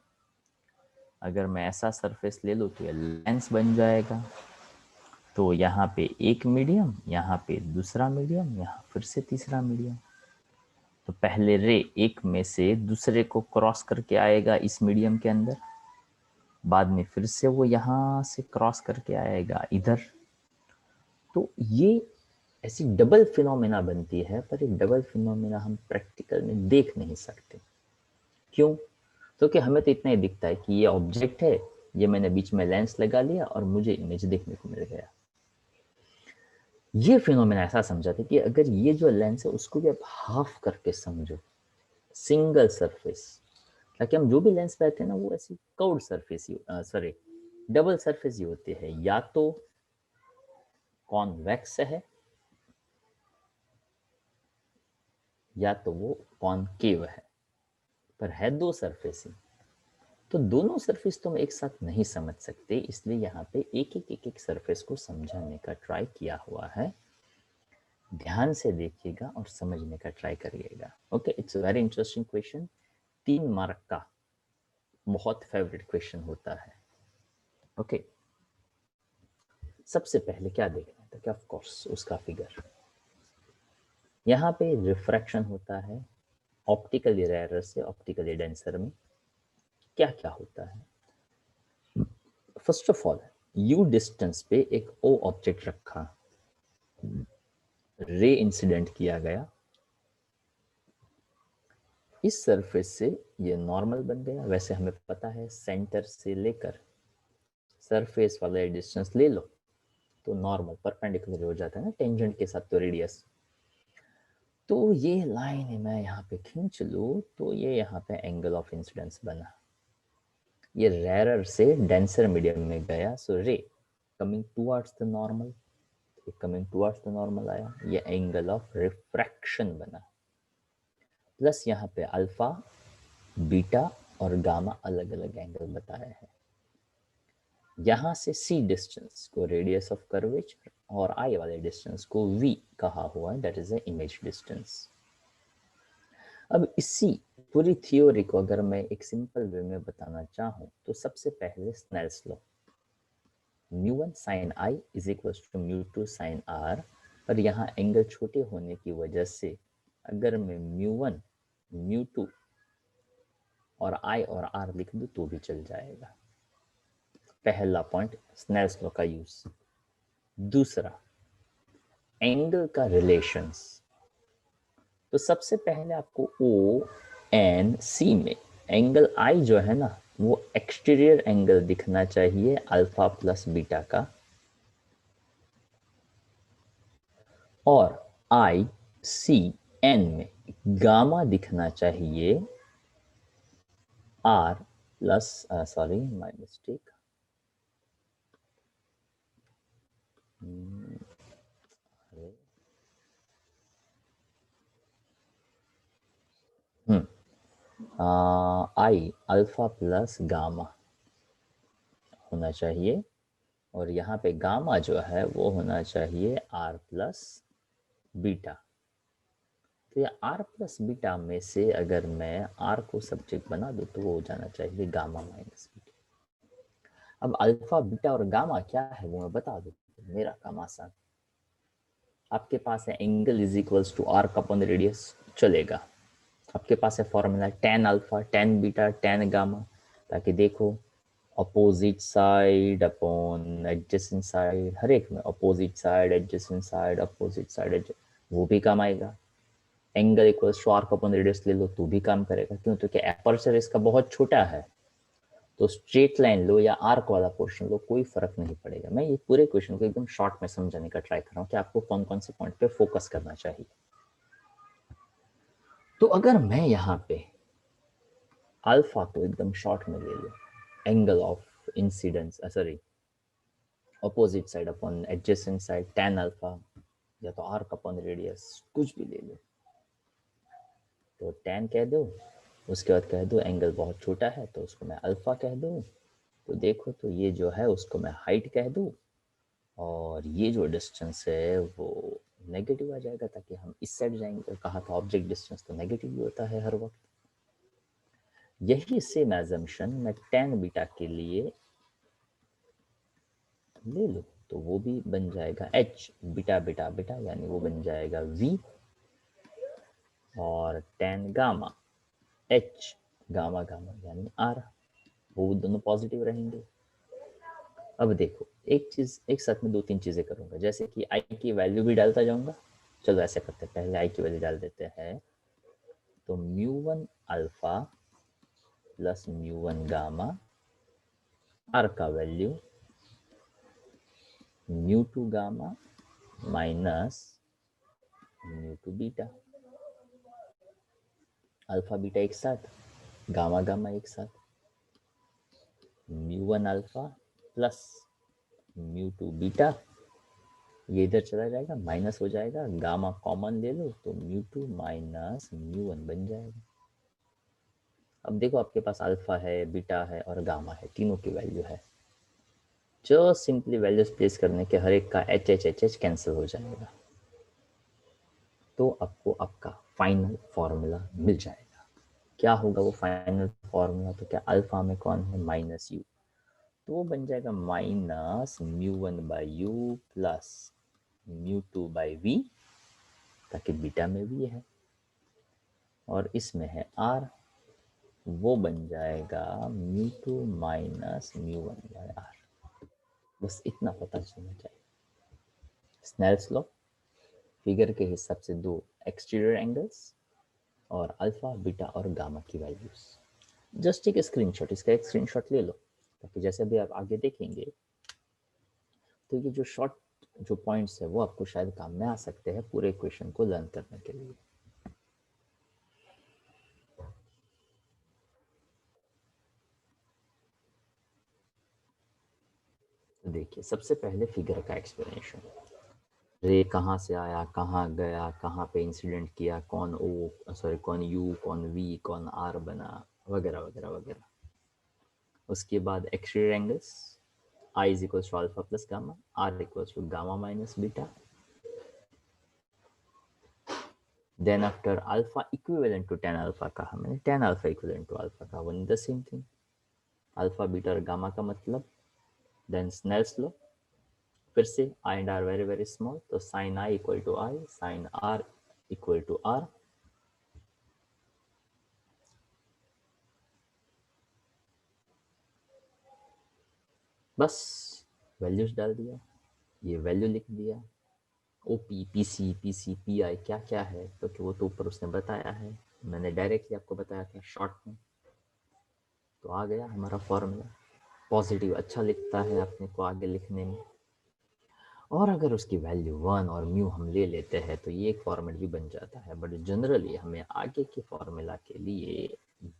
अगर मैं ऐसा सरफेस ले लूँ तो ये लेंस बन जाएगा। तो यहाँ पे एक मीडियम, यहाँ पे दूसरा मीडियम, यहाँ फिर से तीसरा मीडियम। तो पहले रे एक में से दूसरे को क्रॉस करके आएगा इस मीडियम के अंदर, बाद में फिर से वो यहाँ से क्रॉस करके आएगा इधर। तो ये ऐसी डबल फिनोमेना बनती है, पर ये डबल फिनोमेना हम प्रैक्टिकल में देख नहीं सकते। क्यों? तो कि हमें तो इतना ही दिखता है कि ये ऑब्जेक्ट है, ये मैंने बीच में लेंस लगा लिया और मुझे इमेज देखने को मिल गया। ये फिनोमेना ऐसा समझाते कि अगर ये जो लेंस है उसको भी आप हाफ करके समझो, सिंगल सरफेस, ताकि हम जो भी लेंस पाते हैं ना वो ऐसी कर्व्ड सरफेस ही डबल सरफेस ही होती है, या तो कॉन्वेक्स है या तो वो कॉनकेव है, पर है दो सरफेस ही। तो दोनों सरफेस तो हम एक साथ नहीं समझ सकते, इसलिए यहाँ पे एक एक सरफेस को समझाने का ट्राई किया हुआ है। ध्यान से देखिएगा और समझने का ट्राई करिएगा। Okay, it's very interesting question, 3 mark का बहुत फेवरेट क्वेश्चन होता है। ओके, सबसे पहले क्या देखना है, तो क्या ऑफ कोर्स उसका फिगर। यहाँ पे रिफ्रैक्शन होता है ऑप्टिकली रेयर से ऑप्टिकली डेंसर में। क्या क्या होता है, first of all you distance पे एक ओ ऑब्जेक्ट रखा, रे इंसिडेंट किया गया, इस सरफेस से ये नॉर्मल बन गया। वैसे हमें पता है सेंटर से लेकर सरफेस वाला डिस्टेंस ले लो तो नॉर्मल परपेंडिकुलर हो जाता है ना टेंजेंट के साथ, तो रेडियस। तो ये लाइन मैं यहाँ पे खींच लूँ तो ये यहाँ पे एंगल ऑफ इंसिडेंस बना, ये रेरर से डेंसर मीडियम में गया, सो ray coming towards the normal, coming towards the normal आया, ये एंगल ऑफ रिफ्रैक्शन बना। प्लस यहाँ पे अल्फा, बीटा और गामा अलग अलग एंगल बताया है। यहाँ से c डिस्टेंस को रेडियस ऑफ कर्वेचर और i वाले डिस्टेंस को v कहा हुआ है, that is the image distance. अब इसी पूरी थ्योरी को अगर मैं एक सिंपल वे में बताना चाहूँ तो सबसे पहले Snell's law, μ1 sin i is equal to μ2 sin r, पर यहाँ एंगल छोटे होने की वजह से अगर मैं μ1 μ2 और i और r लिख दूँ तो भी चल जाएगा। पहला पॉइंट स्नेल्स लॉ का यूज। दूसरा एंगल का रिलेशंस, तो सबसे पहले आपको ओ एन सी में एंगल आई जो है ना वो एक्सटीरियर एंगल दिखना चाहिए अल्फा प्लस बीटा का, और आई सी एन में गामा दिखना चाहिए r plus sorry my mistake, i alpha plus gamma होना चाहिए, और यहाँ पे गामा जो है वो होना चाहिए आर प्लस बीटा। तो ये आर प्लस बीटा में से अगर मैं आर को सब्जेक्ट बना दूँ तो वो हो जाना चाहिए गामा माइनस बीटा। अब अल्फा बीटा और गामा क्या है वो मैं बता दूँ, मेरा काम आसान। आपके पास है angle is equals to r upon radius, चलेगा। आपके पास है formula tan alpha tan beta tan gamma, ताकि देखो opposite side upon adjacent side, हर एक में opposite side adjacent side opposite side, वो भी काम आएगा। Angle equals to arc upon radius ले लो तो भी काम करेगा, क्यों? तो क्या एपर्चर इसका बहुत छोटा है, तो स्ट्रेट लाइन लो या आर्क वाला पोर्शन लो, कोई फर्क नहीं पड़ेगा। मैं ये पूरे क्वेश्चन को एकदम शॉर्ट में समझाने का ट्राई कर रहा हूँ कि आपको कौन कौन से पॉइंट पे फोकस करना चाहिए। तो अगर मैं यहाँ पे अल्फा को एकदम शॉर्ट में ले लूँ, angle of incidence sorry opposite side upon adjacent side tan alpha, या तो आर्क अपॉन रेडियस, कुछ भी ले लो, तो tan कह दो, उसके बाद कह दो एंगल बहुत छोटा है तो उसको मैं अल्फा कह दूँ, तो देखो तो ये जो है उसको मैं हाइट कह दूँ, और ये जो डिस्टेंस है वो नेगेटिव आ जाएगा ताकि हम इस साइड जाएंगे। कहा था ऑब्जेक्ट डिस्टेंस तो नेगेटिव ही होता है हर वक्त। यही सेम एजम्पशन मैं tan बीटा के लिए ले लूँ तो वो भी बन जाएगा h बीटा बीटा बीटा, यानी वो बन जाएगा v, और tan gamma h gamma gamma यानी r, वो दोनों पॉजिटिव रहेंगे। अब देखो एक चीज एक साथ में दो तीन चीजें करूंगा, जैसे कि i की वैल्यू भी डालता जाऊंगा। चलो ऐसे करते हैं, पहले i की वैल्यू डाल देते हैं, तो μ1 अल्फा प्लस μ1 गामा, r का value μ2 gamma minus μ2 beta, alpha beta एक साथ, गामा गामा एक साथ, μ1 अल्फा प्लस μ2 बीटा, ये इधर चला जाएगा माइनस हो जाएगा, गामा कॉमन ले लो तो μ2 माइनस μ1 बन जाएगा। अब देखो आपके पास अल्फा है बीटा है और गामा है, तीनों की वैल्यू है, जो सिंपली वैल्यूज प्लेस करने के हर एक का H H H H cancel हो जाएगा, तो आपको आपका फाइनल फॉर्मूला मिल जाएगा। क्या होगा वो फाइनल फॉर्मूला? तो क्या अल्फा में कौन है? माइनस यू, तो वो बन जाएगा minus μ1 by u plus μ2 by v, ताकि बीटा में भी है और इसमें है आर, वो बन जाएगा μ2 माइनस μ1 बाई आर। बस इतना पता चलना चाहिए। स्नेल्स लॉ, फिगर के हिसाब से दो एक्सटीरियर एंगल्स और अल्फा बीटा और गामा की वैल्यूज। जस्ट एक स्क्रीनशॉट, इसका एक स्क्रीनशॉट ले लो, ताकि जैसे भी आप आगे देखेंगे तो ये जो शॉर्ट जो पॉइंट्स है वो आपको शायद काम में आ सकते हैं पूरे क्वेश्चन को लर्न करने के लिए। तो देखिए सबसे पहले फिगर का एक्सप्लेनेशन, रे कहाँ से आया, कहाँ गया, कहाँ पे इंसिडेंट किया, कौन कौन यू, कौन वी, कौन आर बना, वगैरह वगैरह वगैरह। उसके बाद exterior angles, I is equals to alpha plus gamma, R equals to gamma minus beta. Then after alpha equivalent to tan alpha कहा मैंने, tan alpha equivalent to alpha कहा, one the same thing. Alpha beta और gamma का मतलब, then Snell's law, फिर से I and R very very small, तो sin I equal to I, sin R equal to R. बस values डाल दिया, ये वैल्यू लिख दिया, ओपी, पीसी, पीसी, पीआई क्या क्या है, क्योंकि तो वो तो ऊपर उसने बताया है, मैंने डायरेक्टली आपको बताया था शॉर्ट में, तो आ गया हमारा फॉर्मूला। पॉजिटिव अच्छा लिखता है अपने को आगे लिखने में, और अगर उसकी वैल्यू 1 और म्यू हम ले लेते हैं तो ये एक फॉर्मेट भी बन जाता है, बट जनरली हमें आगे के फॉर्मूला के लिए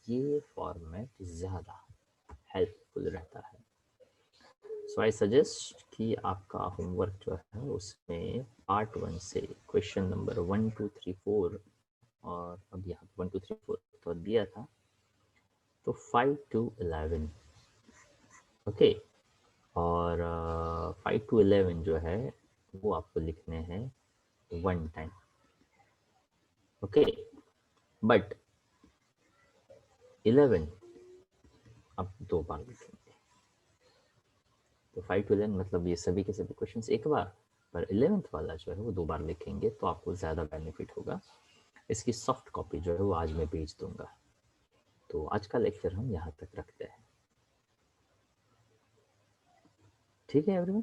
ये फॉर्मेट ज़्यादा हेल्पफुल रहता है। सो आई सजेस्ट कि आपका होमवर्क जो है उसमें पार्ट 1 से क्वेश्चन नंबर 1 2 3 4, और अब यहाँ 1 2 3 4 तो दिया था, तो 5 to 11, ओके, और 5 to 11 जो है वो आपको लिखने हैं 1 टाइम, ओके, बट 11 आप 2 बार लिखेंगे। तो 5 to 11 मतलब ये सभी के सभी क्वेश्चंस एक बार, पर 11th वाला जो है वो 2 बार लिखेंगे, तो आपको ज़्यादा बेनिफिट होगा। इसकी सॉफ्ट कॉपी जो है वो आज मैं भेज दूंगा। तो आज का लेक्चर हम यहाँ तक रखते हैं, ठीक है एवरीवन।